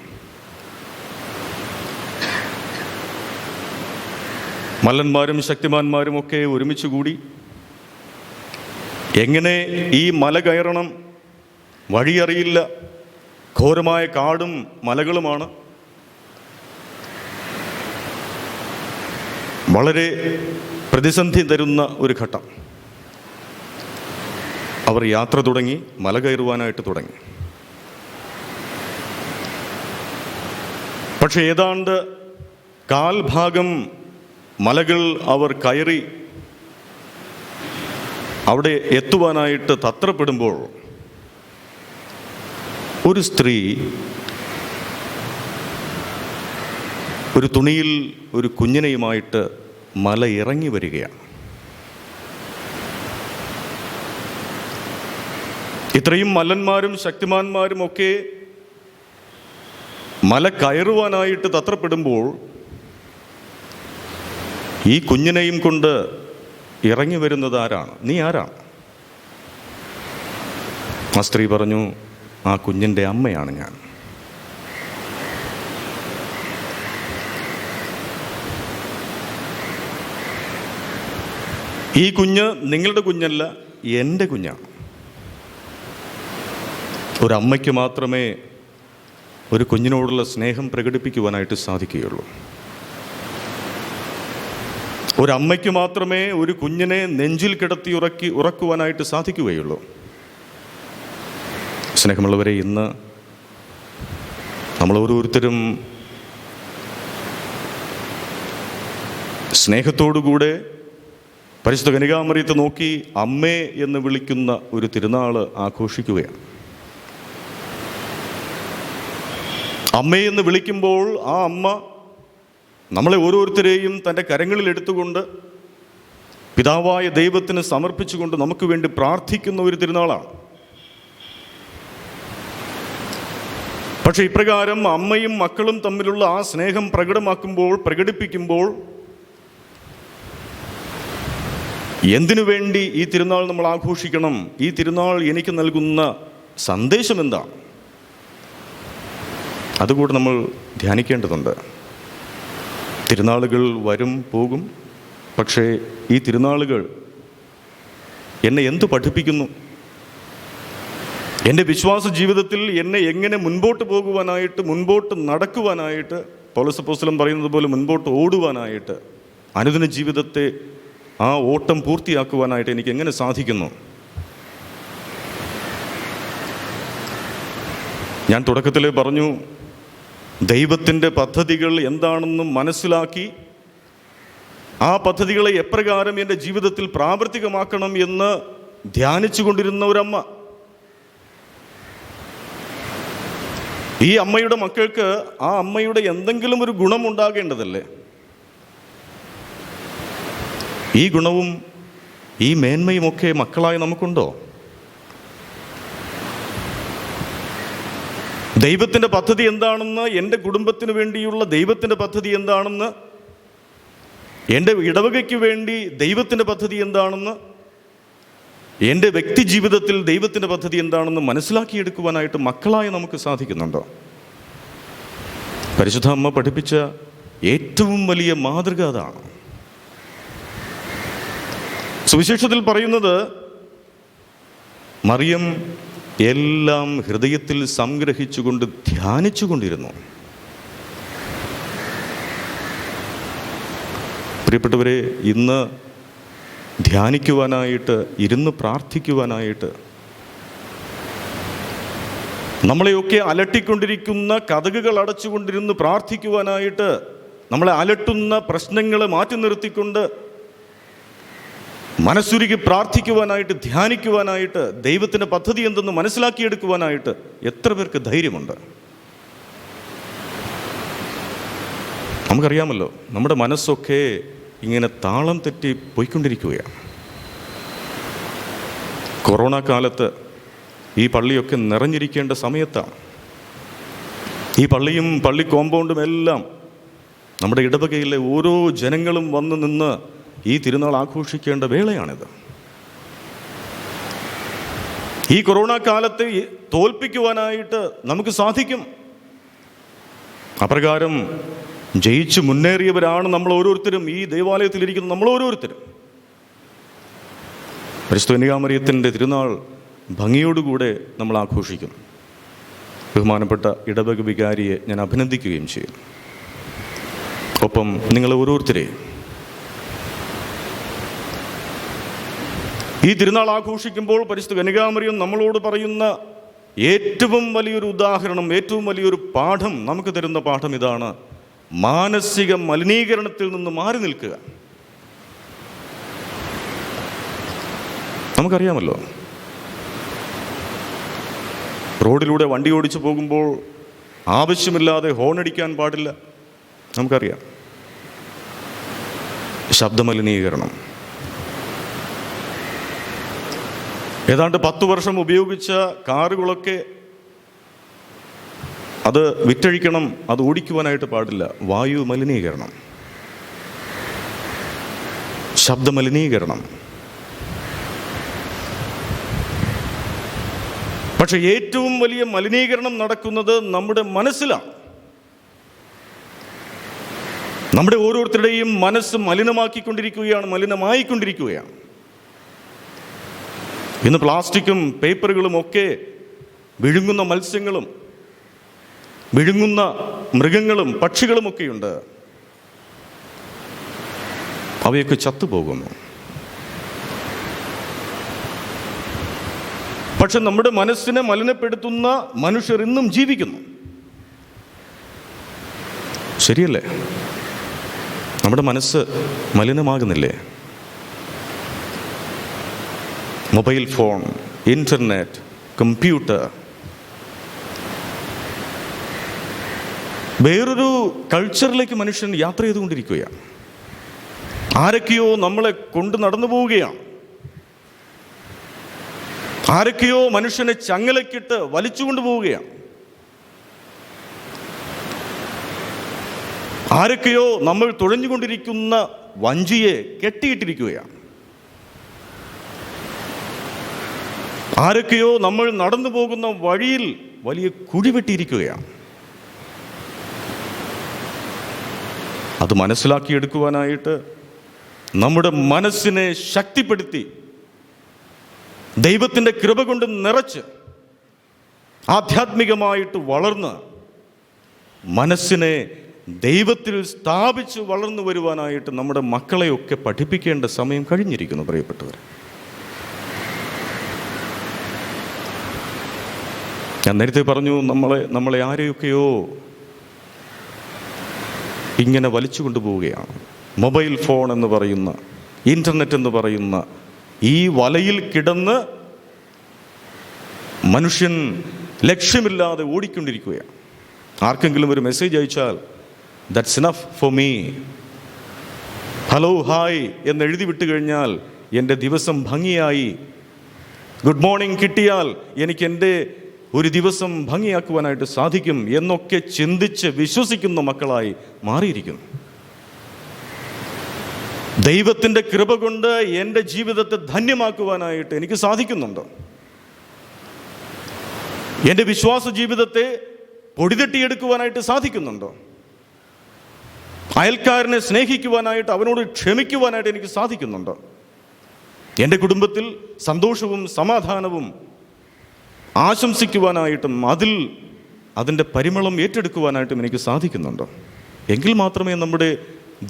മല്ലന്മാരും ശക്തിമാന്മാരും ഒക്കെ ഒരുമിച്ച് കൂടി എങ്ങനെ ഈ മല കയറണം, വഴിയറിയില്ല, ഘോരമായ കാടും മലകളുമാണ്, വളരെ പ്രതിസന്ധി തരുന്ന ഒരു ഘട്ടം. അവർ യാത്ര തുടങ്ങി, മല കയറുവാനായിട്ട് തുടങ്ങി. പക്ഷെ ഏതാണ്ട് കാൽഭാഗം മലകൾ അവർ കയറി അവിടെ എത്തുവാനായിട്ട് തത്രപ്പെടുമ്പോൾ ഒരു സ്ത്രീ ഒരു തുണിയിൽ ഒരു കുഞ്ഞിനെയുമായിട്ട് മല ഇറങ്ങി വരികയാണ്. ഇത്രയും മല്ലന്മാരും ശക്തിമാന്മാരും ഒക്കെ മല കയറുവാനായിട്ട് തത്രപ്പെടുമ്പോൾ ഈ കുഞ്ഞിനെയും കൊണ്ട് ഇറങ്ങി വരുന്നത് ആരാണ്? നീ ആരാണ്? ആ സ്ത്രീ പറഞ്ഞു, ആ കുഞ്ഞിൻ്റെ അമ്മയാണ് ഞാൻ. ഈ കുഞ്ഞ് നിങ്ങളുടെ കുഞ്ഞല്ല, എൻ്റെ കുഞ്ഞാണ്. ഒരമ്മയ്ക്ക് മാത്രമേ ഒരു കുഞ്ഞിനോടുള്ള സ്നേഹം പ്രകടിപ്പിക്കുവാനായിട്ട് സാധിക്കുകയുള്ളൂ. ഒരമ്മയ്ക്ക് മാത്രമേ ഒരു കുഞ്ഞിനെ നെഞ്ചിൽ കിടത്തി ഉറക്കുവാനായിട്ട് സാധിക്കുകയുള്ളൂ. സ്നേഹമുള്ളവരെ, ഇന്ന് നമ്മൾ ഓരോരുത്തരും സ്നേഹത്തോടുകൂടെ പരിശുദ്ധ കന്യകാമറിയത്തെ നോക്കി അമ്മേ എന്ന് വിളിക്കുന്ന ഒരു തിരുനാൾ ആഘോഷിക്കുകയാണ്. അമ്മേ എന്ന് വിളിക്കുമ്പോൾ ആ അമ്മ നമ്മളെ ഓരോരുത്തരെയും തൻ്റെ കരങ്ങളിൽ എടുത്തുകൊണ്ട് പിതാവായ ദൈവത്തിന് സമർപ്പിച്ചുകൊണ്ട് നമുക്ക് വേണ്ടി പ്രാർത്ഥിക്കുന്ന ഒരു തിരുനാളാണ്. പക്ഷെ ഇപ്രകാരം അമ്മയും മക്കളും തമ്മിലുള്ള ആ സ്നേഹം പ്രകടിപ്പിക്കുമ്പോൾ എന്തിനു വേണ്ടി ഈ തിരുനാൾ നമ്മൾ ആഘോഷിക്കണം? ഈ തിരുനാൾ എനിക്ക് നൽകുന്ന സന്ദേശം എന്താ? അതുകൂടെ നമ്മൾ ധ്യാനിക്കേണ്ടതുണ്ട്. തിരുനാളുകൾ വരും പോകും, പക്ഷേ ഈ തിരുനാളുകൾ എന്നെ എന്തു പഠിപ്പിക്കുന്നു? എൻ്റെ വിശ്വാസ ജീവിതത്തിൽ എന്നെ എങ്ങനെ മുൻപോട്ട് പോകുവാനായിട്ട്, മുൻപോട്ട് നടക്കുവാനായിട്ട്, പൗലോസ് അപ്പോസ്തലൻ പറയുന്നത് പോലെ മുൻപോട്ട് ഓടുവാനായിട്ട്, അനുദിന ജീവിതത്തെ ആ ഓട്ടം പൂർത്തിയാക്കുവാനായിട്ട് എനിക്ക് എങ്ങനെ സാധിക്കുന്നു? ഞാൻ തുടക്കത്തിലേ പറഞ്ഞു, ദൈവത്തിൻ്റെ പദ്ധതികൾ എന്താണെന്ന് മനസ്സിലാക്കി ആ പദ്ധതികളെ എപ്രകാരം എൻ്റെ ജീവിതത്തിൽ പ്രാവർത്തികമാക്കണം എന്ന് ധ്യാനിച്ചു കൊണ്ടിരുന്ന ഒരമ്മ. ഈ അമ്മയുടെ മക്കൾക്ക് ആ അമ്മയുടെ എന്തെങ്കിലും ഒരു ഗുണമുണ്ടാകേണ്ടതല്ലേ? ഈ ഗുണവും ഈ മേന്മയുമൊക്കെ മക്കളായി നമുക്കുണ്ടോ? ദൈവത്തിൻ്റെ പദ്ധതി എന്താണെന്ന്, എൻ്റെ കുടുംബത്തിന് വേണ്ടിയുള്ള ദൈവത്തിൻ്റെ പദ്ധതി എന്താണെന്ന്, എൻ്റെ ഇടവകയ്ക്ക് വേണ്ടി ദൈവത്തിൻ്റെ പദ്ധതി എന്താണെന്ന്, എൻ്റെ വ്യക്തി ജീവിതത്തിൽ ദൈവത്തിൻ്റെ പദ്ധതി എന്താണെന്ന് മനസ്സിലാക്കിയെടുക്കുവാനായിട്ട് മക്കളായി നമുക്ക് സാധിക്കുന്നുണ്ടോ? പരിശുദ്ധ അമ്മ പഠിപ്പിച്ച ഏറ്റവും വലിയ മാതൃക അതാണ്. സുവിശേഷത്തിൽ പറയുന്നത്, മറിയം എല്ലാം ഹൃദയത്തിൽ സംഗ്രഹിച്ചുകൊണ്ട് ധ്യാനിച്ചുകൊണ്ടിരുന്നു. പ്രിയപ്പെട്ടവരെ, ഇന്ന് ധ്യാനിക്കുവാനായിട്ട്, ഇരുന്ന് പ്രാർത്ഥിക്കുവാനായിട്ട്, നമ്മളെയൊക്കെ അലട്ടിക്കൊണ്ടിരിക്കുന്ന കതകുകൾ അടച്ചുകൊണ്ടിരുന്ന് പ്രാർത്ഥിക്കുവാനായിട്ട്, നമ്മളെ അലട്ടുന്ന പ്രശ്നങ്ങളെ മാറ്റി നിർത്തിക്കൊണ്ട് മനസ്സുരുകി പ്രാർത്ഥിക്കുവാനായിട്ട്, ധ്യാനിക്കുവാനായിട്ട്, ദൈവത്തിൻ്റെ പദ്ധതി എന്തെന്ന് മനസ്സിലാക്കിയെടുക്കുവാനായിട്ട് എത്ര പേർക്ക് ധൈര്യമുണ്ട്? നമുക്കറിയാമല്ലോ, നമ്മുടെ മനസ്സൊക്കെ ഇങ്ങനെ താളം തെറ്റി പോയിക്കൊണ്ടിരിക്കുകയാണ്. കൊറോണ കാലത്ത് ഈ പള്ളിയൊക്കെ നിറഞ്ഞിരിക്കേണ്ട സമയത്താണ്. ഈ പള്ളിയും പള്ളി കോമ്പൗണ്ടും എല്ലാം നമ്മുടെ ഇടവകയിലെ ഓരോ ജനങ്ങളും വന്നു നിന്ന് ഈ തിരുനാൾ ആഘോഷിക്കേണ്ട വേളയാണിത്. ഈ കൊറോണ കാലത്തെ തോൽപ്പിക്കുവാനായിട്ട് നമുക്ക് സാധിക്കും. അപ്രകാരം ജയിച്ചു മുന്നേറിയവരാണ് നമ്മൾ ഓരോരുത്തരും, ഈ ദേവാലയത്തിലിരിക്കുന്ന നമ്മൾ ഓരോരുത്തരും. പരിശുദ്ധ കന്യകാമറിയത്തിൻ്റെ തിരുനാൾ ഭംഗിയോടുകൂടെ നമ്മൾ ആഘോഷിക്കും. ബഹുമാനപ്പെട്ട ഇടവക വികാരിയെ ഞാൻ അഭിനന്ദിക്കുകയും ചെയ്യും. ഒപ്പം നിങ്ങൾ ഓരോരുത്തരെയും ഈ തിരുനാൾ ആഘോഷിക്കുമ്പോൾ പരിശുദ്ധ കന്യകാമറിയം നമ്മളോട് പറയുന്ന ഏറ്റവും വലിയൊരു ഉദാഹരണം, ഏറ്റവും വലിയൊരു പാഠം, നമുക്ക് തരുന്ന പാഠം ഇതാണ്: മാനസിക മലിനീകരണത്തിൽ നിന്ന് മാറി നിൽക്കുക. നമുക്കറിയാമല്ലോ, റോഡിലൂടെ വണ്ടി ഓടിച്ചു പോകുമ്പോൾ ആവശ്യമില്ലാതെ ഹോണടിക്കാൻ പാടില്ല. നമുക്കറിയാം. ശബ്ദമലിനീകരണം. ഏതാണ്ട് 10 വർഷം ഉപയോഗിച്ച കാറുകളൊക്കെ അത് വിറ്റഴിക്കണം, അത് ഓടിക്കുവാനായിട്ട് പാടില്ല. വായു മലിനീകരണം, ശബ്ദമലിനീകരണം. പക്ഷെ ഏറ്റവും വലിയ മലിനീകരണം നടക്കുന്നത് നമ്മുടെ മനസ്സിലാണ്. നമ്മുടെ ഓരോരുത്തരുടെയും മനസ്സ് മലിനമായിക്കൊണ്ടിരിക്കുകയാണ്. ഇന്ന് പ്ലാസ്റ്റിക്കും പേപ്പറുകളും ഒക്കെ വിഴുങ്ങുന്ന മത്സ്യങ്ങളും വിഴുങ്ങുന്ന മൃഗങ്ങളും പക്ഷികളുമൊക്കെയുണ്ട്. അവയൊക്കെ ചത്തുപോകുന്നു. പക്ഷെ നമ്മുടെ മനസ്സിനെ മലിനപ്പെടുത്തുന്ന മനുഷ്യർ ഇന്നും ജീവിക്കുന്നു. ശരിയല്ലേ? നമ്മുടെ മനസ്സ് മലിനമാകുന്നില്ലേ? മൊബൈൽ ഫോൺ, ഇൻ്റർനെറ്റ്, കമ്പ്യൂട്ടർ, വേറൊരു കൾച്ചറിലേക്ക് മനുഷ്യൻ യാത്ര ചെയ്തുകൊണ്ടിരിക്കുകയാണ്. ആരൊക്കെയോ നമ്മളെ കൊണ്ട് നടന്നു പോവുകയാണ്. ആരൊക്കെയോ മനുഷ്യനെ ചങ്ങലക്കിട്ട് വലിച്ചുകൊണ്ടു പോവുകയാണ്. ആരൊക്കെയോ നമ്മൾ തുഴഞ്ഞുകൊണ്ടിരിക്കുന്ന വഞ്ചിയെ കെട്ടിയിട്ടിരിക്കുകയാണ്. ആരൊക്കെയോ നമ്മൾ നടന്നു പോകുന്ന വഴിയിൽ വലിയ കുഴി വെട്ടിയിരിക്കുകയാണ്. അത് മനസ്സിലാക്കിയെടുക്കുവാനായിട്ട് നമ്മുടെ മനസ്സിനെ ശക്തിപ്പെടുത്തി ദൈവത്തിൻ്റെ കൃപ കൊണ്ട് നിറച്ച് ആധ്യാത്മികമായിട്ട് വളർന്ന് മനസ്സിനെ ദൈവത്തിൽ സ്ഥാപിച്ച് വളർന്നു വരുവാനായിട്ട് നമ്മുടെ മക്കളെയൊക്കെ പഠിപ്പിക്കേണ്ട സമയം കഴിഞ്ഞിരിക്കുന്നു. പ്രിയപ്പെട്ടവർ, ഞാൻ നേരത്തെ പറഞ്ഞു, നമ്മളെ ആരെയൊക്കെയോ ഇങ്ങനെ വലിച്ചു കൊണ്ടുപോവുകയാണ്. മൊബൈൽ ഫോൺ എന്ന് പറയുന്ന, ഇൻ്റർനെറ്റ് എന്ന് പറയുന്ന ഈ വലയിൽ കിടന്ന് മനുഷ്യൻ ലക്ഷ്യമില്ലാതെ ഓടിക്കൊണ്ടിരിക്കുകയാണ്. ആർക്കെങ്കിലും ഒരു മെസ്സേജ് അയച്ചാൽ that's enough for me, hello hi എന്ന് എഴുതി വിട്ട് കഴിഞ്ഞാൽ എൻ്റെ ദിവസം ഭംഗിയായി. ഗുഡ് മോർണിംഗ് കിട്ടിയാൽ എനിക്ക് എൻ്റെ ഒരു ദിവസം ഭംഗിയാക്കുവാനായിട്ട് സാധിക്കും എന്നൊക്കെ ചിന്തിച്ച് വിശ്വസിക്കുന്ന മക്കളായി മാറിയിരിക്കുന്നു. ദൈവത്തിൻ്റെ കൃപ കൊണ്ട് എൻ്റെ ജീവിതത്തെ ധന്യമാക്കുവാനായിട്ട് എനിക്ക് സാധിക്കുന്നുണ്ടോ? എൻ്റെ വിശ്വാസ ജീവിതത്തെ പൊടിതട്ടിയെടുക്കുവാനായിട്ട് സാധിക്കുന്നുണ്ടോ? അയൽക്കാരനെ സ്നേഹിക്കുവാനായിട്ട്, അവനോട് ക്ഷമിക്കുവാനായിട്ട് എനിക്ക് സാധിക്കുന്നുണ്ടോ? എൻ്റെ കുടുംബത്തിൽ സന്തോഷവും സമാധാനവും ആശംസിക്കുവാനായിട്ടും അതിൻ്റെ പരിമളം ഏറ്റെടുക്കുവാനായിട്ടും എനിക്ക് സാധിക്കുന്നുണ്ടോ? എങ്കിൽ മാത്രമേ നമ്മുടെ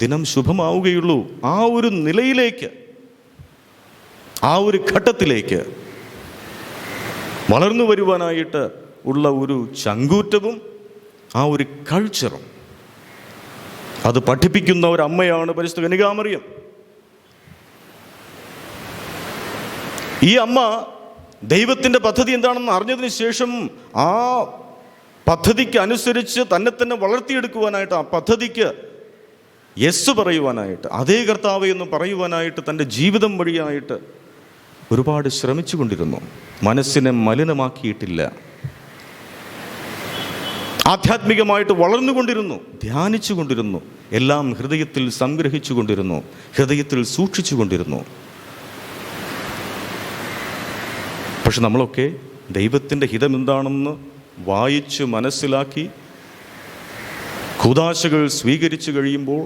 ദിനം ശുഭമാവുകയുള്ളൂ. ആ ഒരു നിലയിലേക്ക്, ആ ഒരു ഘട്ടത്തിലേക്ക് വളർന്നു വരുവാനായിട്ട് ഉള്ള ഒരു ചങ്കൂറ്റവും ആ ഒരു കൾച്ചറും അത് പഠിപ്പിക്കുന്ന ഒരമ്മയാണ് പരിശുദ്ധ കന്യകാമറിയം. ഈ അമ്മ ദൈവത്തിൻ്റെ പദ്ധതി എന്താണെന്ന് അറിഞ്ഞതിന് ശേഷം ആ പദ്ധതിക്ക് അനുസരിച്ച് തന്നെ വളർത്തിയെടുക്കുവാനായിട്ട്, ആ പദ്ധതിക്ക് യെസ് പറയുവാനായിട്ട്, അതേ കർത്താവേ എന്ന് പറയുവാനായിട്ട് തൻ്റെ ജീവിതം വഴിയായിട്ട് ഒരുപാട് ശ്രമിച്ചു കൊണ്ടിരുന്നു. മനസ്സിനെ മലിനമാക്കിയിട്ടില്ല. ആധ്യാത്മികമായിട്ട് വളർന്നുകൊണ്ടിരുന്നു, ധ്യാനിച്ചു കൊണ്ടിരുന്നു, എല്ലാം ഹൃദയത്തിൽ സംഗ്രഹിച്ചു കൊണ്ടിരുന്നു, ഹൃദയത്തിൽ സൂക്ഷിച്ചു കൊണ്ടിരുന്നു. പക്ഷെ നമ്മളൊക്കെ ദൈവത്തിൻ്റെ ഹിതം എന്താണെന്ന് വായിച്ച് മനസ്സിലാക്കി കൂദാശകൾ സ്വീകരിച്ചു കഴിയുമ്പോൾ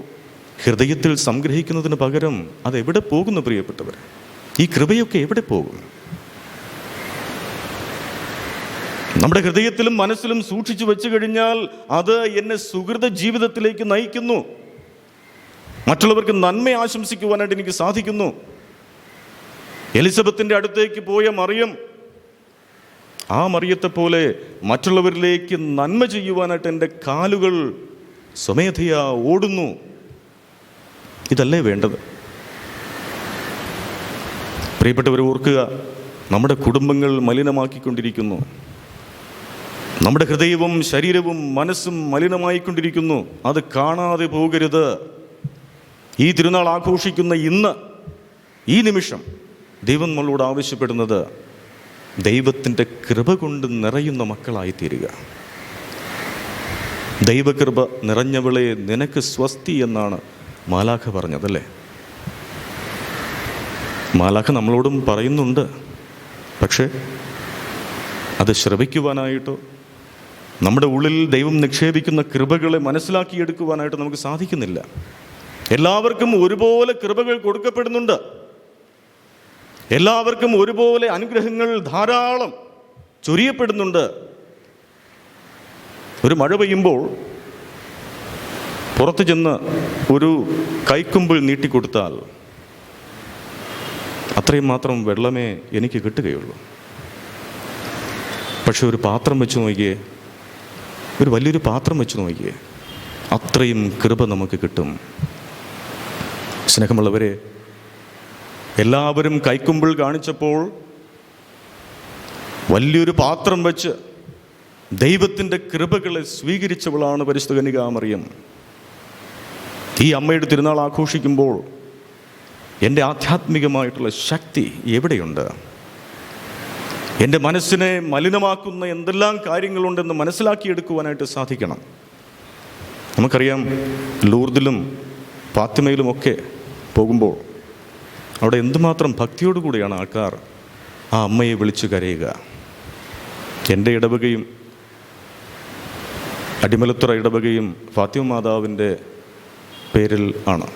ഹൃദയത്തിൽ സംഗ്രഹിക്കുന്നതിന് പകരം അതെവിടെ പോകുന്നു പ്രിയപ്പെട്ടവർ? ഈ കൃപയൊക്കെ എവിടെ പോകും? നമ്മുടെ ഹൃദയത്തിലും മനസ്സിലും സൂക്ഷിച്ചു വെച്ചു കഴിഞ്ഞാൽ അത് എന്നെ സുഹൃത ജീവിതത്തിലേക്ക് നയിക്കുന്നു. മറ്റുള്ളവർക്ക് നന്മ ആശംസിക്കുവാനായിട്ട് എനിക്ക് സാധിക്കുന്നു. എലിസബത്തിൻ്റെ അടുത്തേക്ക് പോയ മറിയം, ആ മറിയത്തെ പോലെ മറ്റുള്ളവരിലേക്ക് നന്മ ചെയ്യുവാനായിട്ട് എൻ്റെ കാലുകൾ സ്വമേധയാ ഓടുന്നു. ഇതല്ലേ വേണ്ടത്? പ്രിയപ്പെട്ടവരെ, ഓർക്കുക, നമ്മുടെ കുടുംബങ്ങൾ മലിനമാക്കിക്കൊണ്ടിരിക്കുന്നു. നമ്മുടെ ഹൃദയവും ശരീരവും മനസ്സും മലിനമായിക്കൊണ്ടിരിക്കുന്നു. അത് കാണാതെ പോകരുത്. ഈ തിരുനാൾ ആഘോഷിക്കുന്ന ഇന്ന്, ഈ നിമിഷം ദൈവം നമ്മളോട് ആവശ്യപ്പെടുന്നത് ദൈവത്തിൻ്റെ കൃപ കൊണ്ട് നിറയുന്ന മക്കളായിത്തീരുക. ദൈവകൃപ നിറഞ്ഞവളെ നിനക്ക് സ്വസ്തി എന്നാണ് മാലാഖ പറഞ്ഞതല്ലേ? മാലാഖ നമ്മളോടും പറയുന്നുണ്ട്. പക്ഷേ അത് ശ്രവിക്കുവാനായിട്ടോ നമ്മുടെ ഉള്ളിൽ ദൈവം നിക്ഷേപിക്കുന്ന കൃപകളെ മനസ്സിലാക്കിയെടുക്കുവാനായിട്ട് നമുക്ക് സാധിക്കുന്നില്ല. എല്ലാവർക്കും ഒരുപോലെ കൃപകൾ കൊടുക്കപ്പെടുന്നുണ്ട്. എല്ലാവർക്കും ഒരുപോലെ അനുഗ്രഹങ്ങൾ ധാരാളം ചൊരിയപ്പെടുന്നുണ്ട്. ഒരു മഴ പെയ്യുമ്പോൾ പുറത്ത് ചെന്ന് ഒരു കൈക്കുമ്പിൾ നീട്ടിക്കൊടുത്താൽ അത്രയും മാത്രം വെള്ളമേ എനിക്ക് കിട്ടുകയുള്ളൂ. പക്ഷെ ഒരു പാത്രം വെച്ച് നോക്കിയേ, ഒരു വലിയൊരു പാത്രം വെച്ച് നോക്കിയേ, അത്രയും കൃപ നമുക്ക് കിട്ടും. സ്നേഹമുള്ളവരെ, എല്ലാവരും കൈക്കുമ്പിൾ കാണിച്ചപ്പോൾ വലിയൊരു പാത്രം വെച്ച് ദൈവത്തിൻ്റെ കൃപകളെ സ്വീകരിച്ചവളാണ് പരിശുദ്ധ കന്യകാമറിയം. ഈ അമ്മയുടെ തിരുനാൾ ആഘോഷിക്കുമ്പോൾ എൻ്റെ ആധ്യാത്മികമായിട്ടുള്ള ശക്തി എവിടെയുണ്ട്? എൻ്റെ മനസ്സിനെ മലിനമാക്കുന്ന എന്തെല്ലാം കാര്യങ്ങളുണ്ടെന്ന് മനസ്സിലാക്കിയെടുക്കുവാനായിട്ട് സാധിക്കണം. നമുക്കറിയാം, ലൂർദിലും ഫാത്തിമയിലുമൊക്കെ പോകുമ്പോൾ അവിടെ എന്തുമാത്രം ഭക്തിയോടുകൂടിയാണ് ആൾക്കാർ ആ അമ്മയെ വിളിച്ചു കരയുക. എൻ്റെ ഇടവകയും അടിമലത്തുറ ഇടവകയും ഫാത്തിമ മാതാവിൻ്റെ പേരിൽ ആണ്.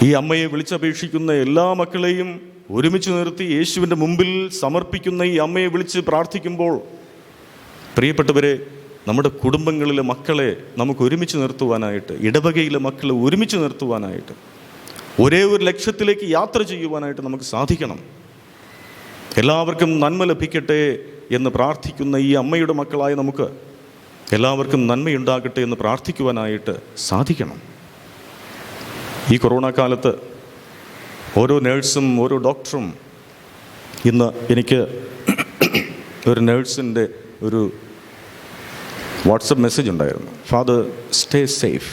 ഈ അമ്മയെ വിളിച്ചപേക്ഷിക്കുന്ന എല്ലാ മക്കളെയും ഒരുമിച്ച് നിർത്തി യേശുവിൻ്റെ മുമ്പിൽ സമർപ്പിക്കുന്ന ഈ അമ്മയെ വിളിച്ച് പ്രാർത്ഥിക്കുമ്പോൾ, പ്രിയപ്പെട്ടവരെ, നമ്മുടെ കുടുംബങ്ങളിലെ മക്കളെ നമുക്ക് ഒരുമിച്ച് നിർത്തുവാനായിട്ട്, ഇടവകയിലെ മക്കളെ ഒരുമിച്ച് നിർത്തുവാനായിട്ട്, ഒരേ ഒരു ലക്ഷ്യത്തിലേക്ക് യാത്ര ചെയ്യുവാനായിട്ട് നമുക്ക് സാധിക്കണം. എല്ലാവർക്കും നന്മ ലഭിക്കട്ടെ എന്ന് പ്രാർത്ഥിക്കുന്ന ഈ അമ്മയുടെ മക്കളായ നമുക്ക് എല്ലാവർക്കും നന്മയുണ്ടാകട്ടെ എന്ന് പ്രാർത്ഥിക്കുവാനായിട്ട് സാധിക്കണം. ഈ കൊറോണ കാലത്ത് ഓരോ നേഴ്സും ഓരോ ഡോക്ടറും, ഇന്ന് എനിക്ക് ഒരു നേഴ്സിൻ്റെ ഒരു വാട്സപ്പ് മെസ്സേജ് ഉണ്ടായിരുന്നു, ഫാദർ സ്റ്റേ സേഫ്.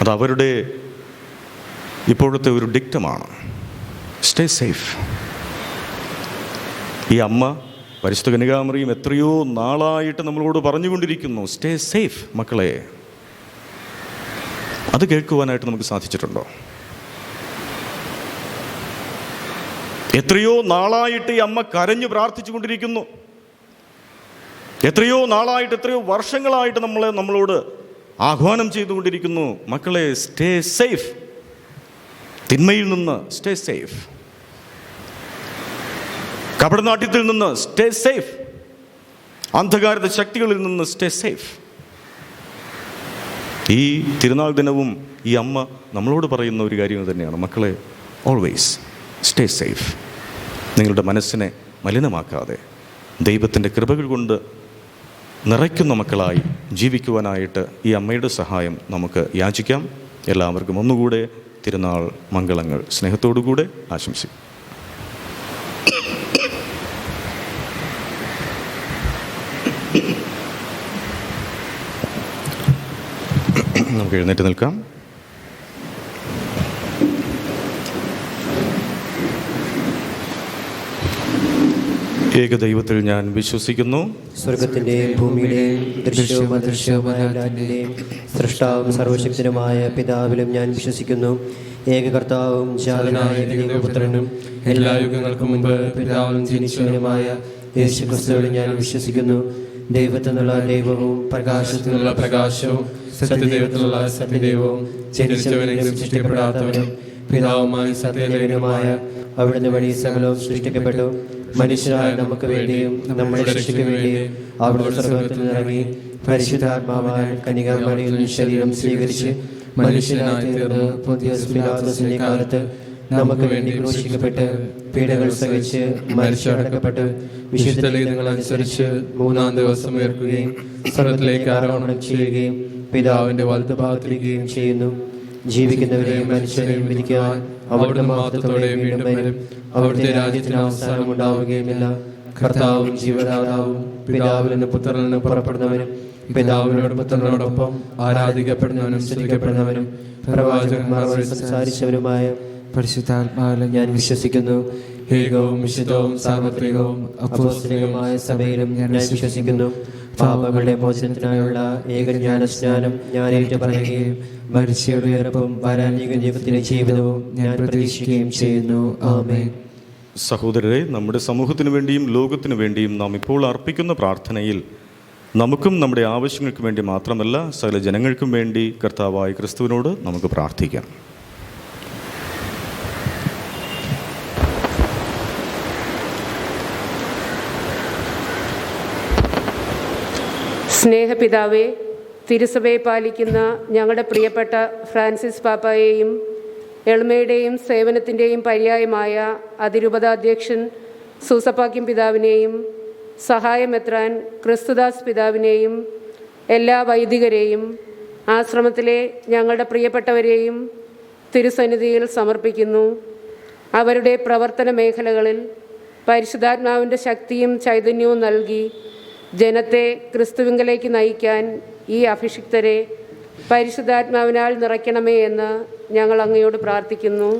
അത് അവരുടെ ഇപ്പോഴത്തെ ഒരു ഡിക്റ്റമാണ്, സ്റ്റേ സേഫ്. ഈ അമ്മ പരിശുദ്ധ കന്യകാമറിയം എത്രയോ നാളായിട്ട് നമ്മളോട് പറഞ്ഞുകൊണ്ടിരിക്കുന്നു, സ്റ്റേ സേഫ് മക്കളെ. അത് കേൾക്കുവാനായിട്ട് നമുക്ക് സാധിച്ചിട്ടുണ്ടോ? എത്രയോ നാളായിട്ട് ഈ അമ്മ കരഞ്ഞു പ്രാർത്ഥിച്ചു കൊണ്ടിരിക്കുന്നു. എത്രയോ നാളായിട്ട്, എത്രയോ വർഷങ്ങളായിട്ട് നമ്മളോട് ആഹ്വാനം ചെയ്തുകൊണ്ടിരിക്കുന്നു, മക്കളെ സ്റ്റേ സേഫ്. തിന്മയിൽ നിന്ന് സ്റ്റേ സേഫ്, കപടനാട്യത്തിൽ നിന്ന് സ്റ്റേ സേഫ്, അന്ധകാരത്തെ ശക്തികളിൽ നിന്ന് സ്റ്റേ സേഫ്. ഈ തിരുനാൾ ദിനവും ഈ അമ്മ നമ്മളോട് പറയുന്ന ഒരു കാര്യം തന്നെയാണ്, മക്കളെ ഓൾവേസ് സ്റ്റേ സേഫ്. നിങ്ങളുടെ മനസ്സിനെ മലിനമാക്കാതെ ദൈവത്തിൻ്റെ കൃപകൾ കൊണ്ട് നിറയ്ക്കുന്ന മക്കളായി ജീവിക്കുവാനായിട്ട് ഈ അമ്മയുടെ സഹായം നമുക്ക് യാചിക്കാം. എല്ലാവർക്കും ഒന്നുകൂടെ തിരുനാൾ മംഗളങ്ങൾ സ്നേഹത്തോടുകൂടെ ആശംസിക്കും. നമുക്ക് എഴുന്നേറ്റ് നിൽക്കാം. ഏകദൈവത്തിൽ ഞാൻ വിശ്വസിക്കുന്നു. സ്വർഗത്തിന്റെയും ഭൂമിയുടെയും ദൃശ്യവും അദൃശ്യവുമായ എല്ലാറ്റിന്റെയും സൃഷ്ടാവും സർവശക്തനുമായ പിതാവിലും ഞാൻ വിശ്വസിക്കുന്നു. ഏകകർത്താവും ജാതനായ ദൈവപുത്രനും എല്ലാ യുഗങ്ങൾക്കും മുമ്പ് പിതാവും ജനിച്ചവനുമായ യേശുക്രിസ്തുവിൽ ഞാൻ വിശ്വസിക്കുന്നു. ദൈവത്തിനുള്ള ദൈവവും പ്രകാശത്തിനുള്ള പ്രകാശവും സത്യദൈവത്തിനുള്ള സത്യദൈവവും ജനിച്ചവനും സൃഷ്ടിക്കപ്പെടാത്തവനും പിതാവുമായ സത്യദൈവനുമായ അവിടുന്ന് വഴി സകലവും സൃഷ്ടിക്കപ്പെട്ടു. മനുഷ്യരായ നമുക്ക് വേണ്ടിയും നമ്മുടെ രക്ഷയ്ക്ക് വേണ്ടിയും അവിടുന്ന് സ്വർഗ്ഗത്തിൽ നിന്നിറങ്ങി പരിശുദ്ധാത്മാവായ കന്യകാമറിയിൽ ശരീരം സ്വീകരിച്ച് മനുഷ്യനായി തീർന്ന് പൊന്തിയോസ് പിലാത്തോസിന്റെ കാലത്ത് നമുക്ക് വേണ്ടി ക്രൂശിക്കപ്പെട്ട് പീഡകൾ സഹിച്ച് മരിച്ചടക്കപ്പെട്ട് വിശുദ്ധ ലിഖിതങ്ങൾ അനുസരിച്ച് മൂന്നാം ദിവസം ഉയർക്കുകയും സ്വർഗ്ഗത്തിലേക്ക് ആരോഹണം ചെയ്യുകയും പിതാവിന്റെ വലതുഭാഗത്തിരിക്കുകയും ചെയ്യുന്നു. ജീവിക്കുന്നവരെയും മനുഷ്യരെയും വിധിക്കുവാൻ അവിടുന്ന് മഹത്വത്തോടെ വീണ്ടും വരും. അവിടുത്തെ രാജ്യത്തിന് അവസാനം ഉണ്ടാവുകയുമില്ല. കർത്താവും ജീവദാതാവും പിതാവിൽ നിന്ന് പുത്രനിൽ നിന്ന് പുറപ്പെടുന്നവനും പിതാവിനോട് പുത്രനോടൊപ്പം ആരാധിക്കപ്പെടുന്നവനും സ്തുതിക്കപ്പെടുന്നവനും പ്രവാചകന്മാർ വഴി സംസാരിച്ചവനുമായ പരിശുദ്ധാത്മാവിലും ഞാൻ വിശ്വസിക്കുന്നു. ഏകവും വിശുദ്ധവും സാർവത്രികവും അപ്പോസ്തലികവുമായ സഭയിലും ഞാൻ വിശ്വസിക്കുന്നു. പാപങ്ങളുടെ മോചനത്തിനായുള്ള ഏകജ്ഞാനസ്നാനം ഞാൻ ഏറ്റുപറയുകയും മരിച്ചവരുടെ ഉയർപ്പും വരാനിക ദൈവത്തിന്റെ ജീവിതവും ഞാൻ പ്രതീക്ഷിക്കുകയും ചെയ്യുന്നു. ആമേൻ. സഹോദരരെ, നമ്മുടെ സമൂഹത്തിനു വേണ്ടിയും ലോകത്തിനു വേണ്ടിയും നാം ഇപ്പോൾ അർപ്പിക്കുന്ന പ്രാർത്ഥനയിൽ നമുക്കും നമ്മുടെ ആവശ്യങ്ങൾക്ക് വേണ്ടി മാത്രമല്ല സകല ജനങ്ങൾക്കും വേണ്ടി കർത്താവായ ക്രിസ്തുവിനോട് നമുക്ക് പ്രാർത്ഥിക്കാം. സ്നേഹപിതാവേ, തിരുസഭയെ പാലിക്കുന്ന ഞങ്ങളുടെ പ്രിയപ്പെട്ട ഫ്രാൻസിസ് പാപ്പായെയും എൾമയുടെയും സേവനത്തിൻ്റെയും പര്യായമായ അതിരൂപതാധ്യക്ഷൻ സൂസപ്പാക്യം പിതാവിനെയും സഹായമെത്രാൻ ക്രിസ്തുദാസ് പിതാവിനെയും എല്ലാ വൈദികരെയും ആശ്രമത്തിലെ ഞങ്ങളുടെ പ്രിയപ്പെട്ടവരെയും തിരുസന്നിധിയിൽ സമർപ്പിക്കുന്നു. അവരുടെ പ്രവർത്തന മേഖലകളിൽ പരിശുദ്ധാത്മാവിൻ്റെ ശക്തിയും ചൈതന്യവും നൽകി ജനത്തെ ക്രിസ്തുവിങ്കലേക്ക് നയിക്കാൻ ഈ അഭിഷിക്തരെ പരിശുദ്ധാത്മാവിനാൽ നിറയ്ക്കണമേ എന്ന് ഞങ്ങൾ അങ്ങയോട് പ്രാർത്ഥിക്കുന്നു.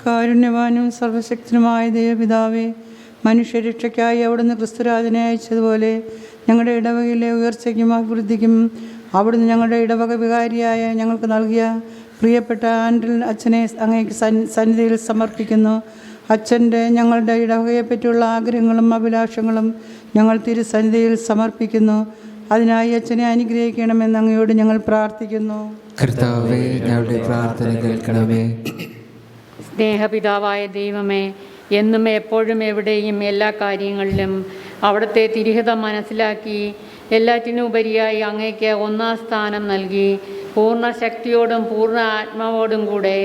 കാരുണ്യവാനും സർവശക്തനുമായ ദൈവപിതാവേ, മനുഷ്യരക്ഷയ്ക്കായി അവിടുന്ന് ക്രിസ്തുരാജനെ അയച്ചതുപോലെ ഞങ്ങളുടെ ഇടവകയിലെ ഉയർച്ചയ്ക്കും അഭിവൃദ്ധിക്കും അവിടുന്ന് ഞങ്ങളുടെ ഇടവക വികാരിയായ ഞങ്ങൾക്ക് നൽകിയ പ്രിയപ്പെട്ട ആൻഡ്രിൽ അച്ഛനെ അങ്ങേക്ക് സന്നിധിയിൽ സമർപ്പിക്കുന്നു. അച്ഛൻ്റെ ഞങ്ങളുടെ ഇടവകയെപ്പറ്റിയുള്ള ആഗ്രഹങ്ങളും അഭിലാഷങ്ങളും ഞങ്ങൾ തിരുസന്നിധിയിൽ സമർപ്പിക്കുന്നു. അതിനായി അച്ഛനെ അനുഗ്രഹിക്കണമെന്ന് അങ്ങയോട് ഞങ്ങൾ പ്രാർത്ഥിക്കുന്നു. കർത്താവേ, ഞങ്ങളുടെ പ്രാർത്ഥന കേൾക്കണമേ. സ്നേഹപിതാവായ ദൈവമേ, എന്നും എപ്പോഴും എവിടെയും എല്ലാ കാര്യങ്ങളിലും അവിടുത്തെ തിരുഹിതം മനസ്സിലാക്കി എല്ലാറ്റിനും ഉപരിയായി അങ്ങേക്ക് ഒന്നാം സ്ഥാനം നൽകി പൂർണ്ണ ശക്തിയോടും പൂർണ്ണ ആത്മാവോടും കൂടെ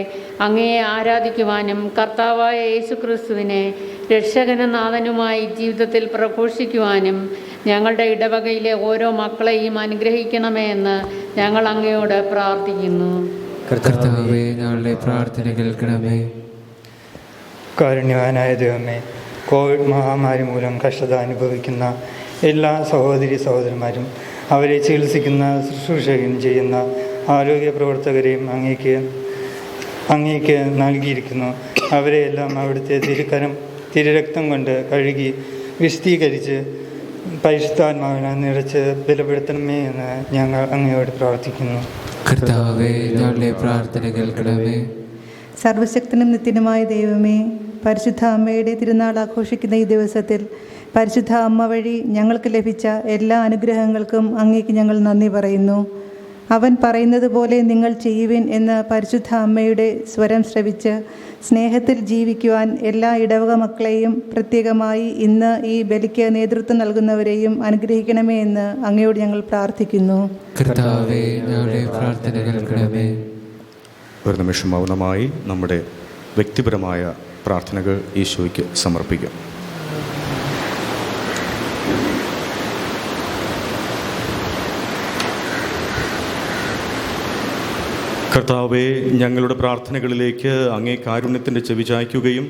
അങ്ങയെ ആരാധിക്കുവാനും കർത്താവായ യേശുക്രിസ്തുവിനെ രക്ഷകനും നാഥനുമായി ജീവിതത്തിൽ പ്രഘോഷിക്കുവാനും ഞങ്ങളുടെ ഇടവകയിലെ ഓരോ മക്കളെയും അനുഗ്രഹിക്കണമേ എന്ന് ഞങ്ങൾ അങ്ങയോട് പ്രാർത്ഥിക്കുന്നു. കർത്താവേ, ഞങ്ങളുടെ പ്രാർത്ഥന കേൾക്കണമേ. കാരുണ്യവാനായ ദൈവമേ, കോവിഡ് മഹാമാരി മൂലം കഷ്ടത അനുഭവിക്കുന്ന എല്ലാ സഹോദരി സഹോദരന്മാരും അവരെ ചികിത്സിക്കുന്ന ശുശ്രൂഷകരും ചെയ്യുന്ന ആരോഗ്യ പ്രവർത്തകരെയും അങ്ങേക്ക് നൽകിയിരിക്കുന്നു. അവരെയെല്ലാം അവിടുത്തെ തിരുരക്തം കൊണ്ട് കഴുകി വിശദീകരിച്ച് പരിശുദ്ധാത്മാവിനാൽ നിറച്ച് ബലപ്പെടുത്തണമേ എന്ന് ഞങ്ങൾ അങ്ങയോട് പ്രാർത്ഥിക്കുന്നു. കർത്താവേ, ഞങ്ങളുടെ പ്രാർത്ഥന കേൾക്കണമേ. സർവശക്തനും നിത്യനുമായ ദൈവമേ, പരിശുദ്ധ അമ്മയുടെ തിരുനാൾ ആഘോഷിക്കുന്ന ഈ ദിവസത്തിൽ പരിശുദ്ധ അമ്മ വഴി ഞങ്ങൾക്ക് ലഭിച്ച എല്ലാ അനുഗ്രഹങ്ങൾക്കും അങ്ങേക്ക് ഞങ്ങൾ നന്ദി പറയുന്നു. അവൻ പറയുന്നത് പോലെ നിങ്ങൾ ചെയ്യുവിൻ എന്ന പരിശുദ്ധ അമ്മയുടെ സ്വരം ശ്രവിച്ച് സ്നേഹത്തിൽ ജീവിക്കുവാൻ എല്ലാ ഇടവക മക്കളെയും പ്രത്യേകമായി ഇന്ന് ഈ ബലിക്ക് നേതൃത്വം നൽകുന്നവരെയും അനുഗ്രഹിക്കണമേ എന്ന് അങ്ങയോട് ഞങ്ങൾ പ്രാർത്ഥിക്കുന്നു. കർത്താവേ, ഞങ്ങളുടെ പ്രാർത്ഥന കേൾക്കണമേ. ഒരു നിമിഷം മൗനമായി നമ്മുടെ വ്യക്തിപരമായ പ്രാർത്ഥനകൾ ഈശോയ്ക്ക് സമർപ്പിക്കാം. കർത്താവെ, ഞങ്ങളുടെ പ്രാർത്ഥനകളിലേക്ക് അങ്ങേ കാരുണ്യത്തിൻ്റെ ചെവി ചായ്ക്കുകയും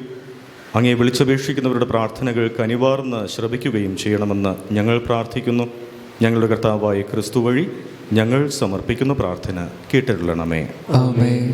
അങ്ങേ വിളിച്ചപേക്ഷിക്കുന്നവരുടെ പ്രാർത്ഥനകൾക്ക് അനിവാർന്ന് ശ്രവിക്കുകയും ചെയ്യണമെന്ന് ഞങ്ങൾ പ്രാർത്ഥിക്കുന്നു. ഞങ്ങളുടെ കർത്താവായ ക്രിസ്തു വഴി ഞങ്ങൾ സമർപ്പിക്കുന്ന പ്രാർത്ഥന കേട്ടിട്ടുള്ളണമേ. ആമേൻ.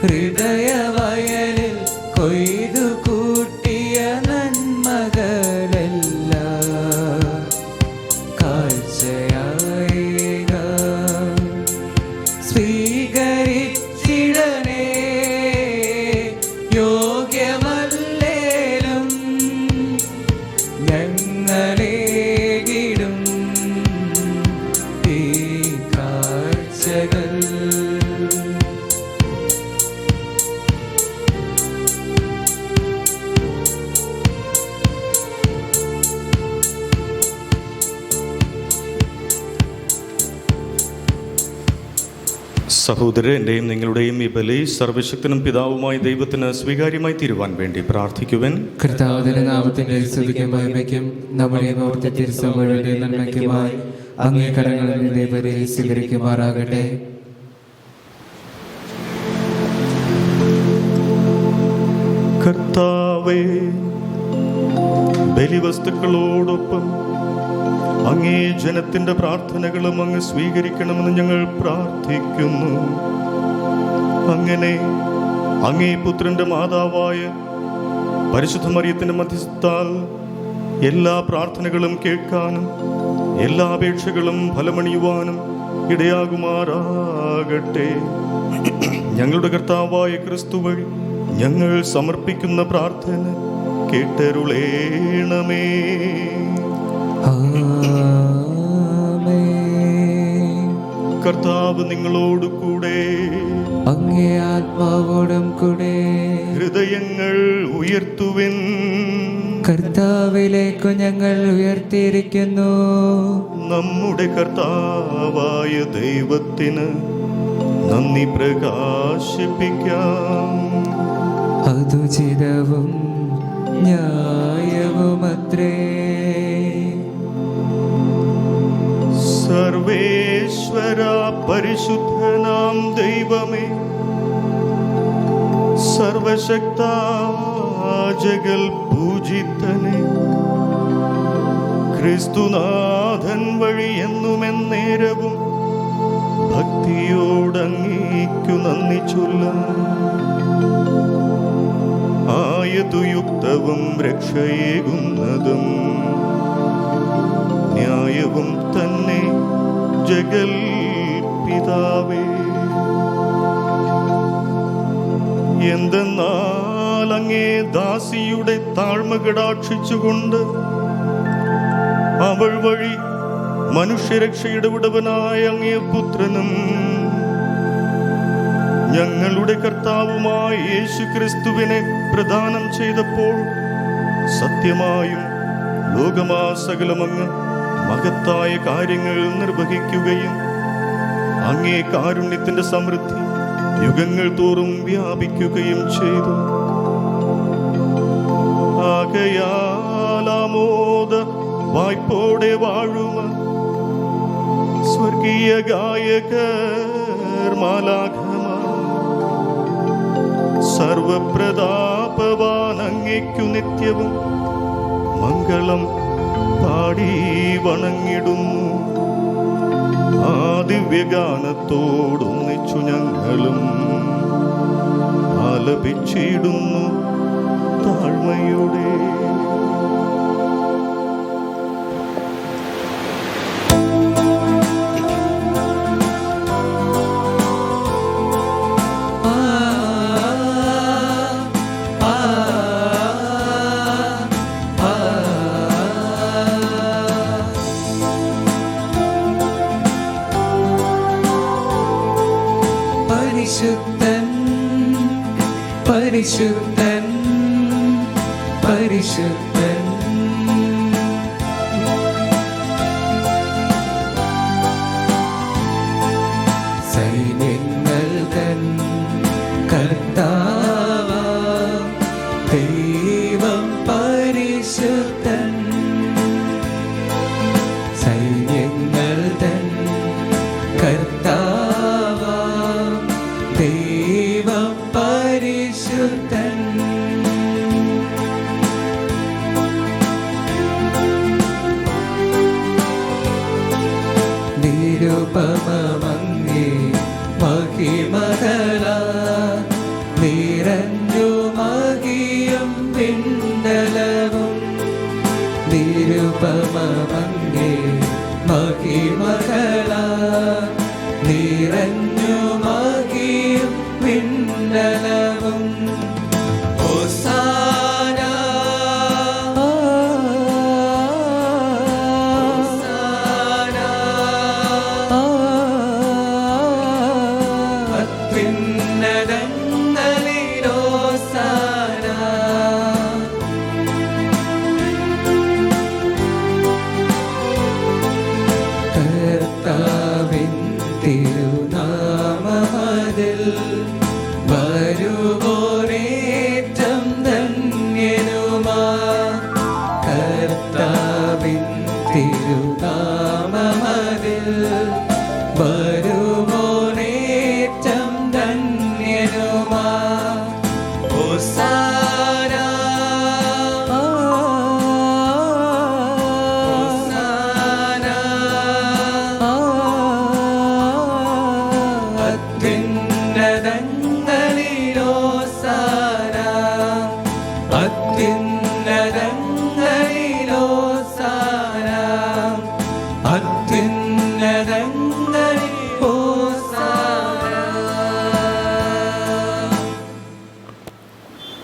ഹൃദയവയലിൽ കൊയ്തു കൂട്ടിയ നന്മകളെല്ലാം കാഴ്ചയായേക. സ്വീകരിച്ചിടണേ യോഗ്യമല്ലേലും ഞങ്ങളേകിടും ഈ കാഴ്ചകൾ. സഹോദരൻ, എൻ്റെയും നിങ്ങളുടെയും ഈ ബലി സർവശക്തനും പിതാവുമായ ദൈവത്തിന് സ്വീകാര്യമായി തീരുവാൻ വേണ്ടി പ്രാർത്ഥിക്കുവാൻ. കർത്താവിന്റെ നാമത്തിന്റെ സ്തുതിക്കും മഹിമയ്ക്കും നമ്മുടെ അവിടുത്തെ തിരുസഭയുടെ നന്മയ്ക്കുമായി അങ്ങേ കരങ്ങളിൽ നിന്ന് ബലി സ്വീകരിക്കുമാറാകട്ടെ. കർത്താവേ, ബലിവസ്തുക്കളോടൊപ്പം അങ്ങേ ജനത്തിന്റെ പ്രാർത്ഥനകളും അങ്ങ് സ്വീകരിക്കണമെന്ന് ഞങ്ങൾ പ്രാർത്ഥിക്കുന്നു. അങ്ങനെ അങ്ങേ പുത്രന്റെ മാതാവായ പരിശുദ്ധ മറിയത്തിന്റെ മധ്യസ്ഥത്താൽ എല്ലാ പ്രാർത്ഥനകളും കേൾക്കാനും എല്ലാ അപേക്ഷകളും ഫലമണിയുവാനും ഇടയാകുമാറാകട്ടെ. ഞങ്ങളുടെ കർത്താവായ ക്രിസ്തു വഴി ഞങ്ങൾ സമർപ്പിക്കുന്ന പ്രാർത്ഥന കേട്ടരുളേണമേ. കർത്താവ് നിങ്ങളോട് കൂടെ, അങ്ങേ ആത്മാവോടും കൂടെ. ഹൃദയങ്ങൾ ഉയർത്തുവിൻ. കർത്താവിലേക്കു ഞങ്ങൾ ഉയർത്തിയിരിക്കുന്നു. നമ്മുടെ കർത്താവായ ദൈവത്തിന് നന്ദി പ്രകാശിപ്പിക്കാം. അതുചിതവും ന്യായവുമത്രേ. സർവേശ്വര പരിശുദ്ധനാം ദൈവമേ, സർവശക്ത ജഗൽ പൂജിതനെ, ക്രിസ്തുനാഥൻ വഴി എന്നുമെന്നേരവും ഭക്തിയോടങ്ങേക്കു നന്ദി ചൊല്ലാം. ആയതുയുക്തവും രക്ഷയേകുന്നതും ന്യായവും തന്നെ ജഗൽ പിതാവേ. എന്തെന്നാൽ അങ്ങേ ദാസിയുടെ താഴ്മ കടാക്ഷിച്ചുകൊണ്ട് അവൾ വഴി മനുഷ്യരക്ഷയുടെ ഉടവനായ അങ്ങേ പുത്രനും ഞങ്ങളുടെ കർത്താവുമായ യേശു ക്രിസ്തുവിനെ പ്രദാനം ചെയ്തപ്പോൾ സത്യമായും ലോകമാസകലമങ്ങ് മഹത്തായ കാര്യങ്ങൾ നിർവഹിക്കുകയും അങ്ങേ കാരുണ്യത്തിന്റെ സമൃദ്ധി യുഗങ്ങൾ തോറും വ്യാപിക്കുകയും ചെയ്തു. ആകയാലാമോദ വായ്പോടെ വാഴുമ സ്വർഗീയ ഗായകർ മാലാഖമാർ സർവപ്രതാപവാൻ അങ്ങയ്ക്കു നിത്യവും മംഗളം പാടി വണങ്ങിടുന്നു. ആ ദിവ്യഗാനത്തോടൊന്നിച്ചു ഞങ്ങളും ആലപിച്ചിടുന്നു താഴ്മയുടെ. പരിശുദ്ധൻ പരിശുദ്ധൻ പരിശുദ്ധൻ സൈന്യങ്ങൾ തൻ കർത്താവാം ദൈവം പരിശുദ്ധൻ. സൈന്യങ്ങൾ തൻ കർത്താവാം ദൈവം പരിശുദ്ധൻ. നിരുപമങ്ങേ മഹിമകള നിറഞ്ഞു മഹിയും പിണ്ടലവും. നിരുപമങ്ങേ മഹിമകള നിറഞ്ഞു മഹിയും പിണ്ടലവും. ഹോസാന ഹോസാന അത്യുന്നതങ്ങളിൽ ഹോസാന. കർത്താവിൻ തിരുനാമത്തിൽ വരുവോരേറ്റം ധന്യനുമാ. കർത്താവിൻ തിരുനാമത്തിൽ വരുവോരേറ്റം ധന്യനുമാ. ഹോസാന ഹോസാന അത്യുന്നതങ്ങളിൽ ഹോസാന അത്യുന്നതങ്ങളിൽ ഹോസാന അത്യുന്നതങ്ങളിൽ ഹോസാന.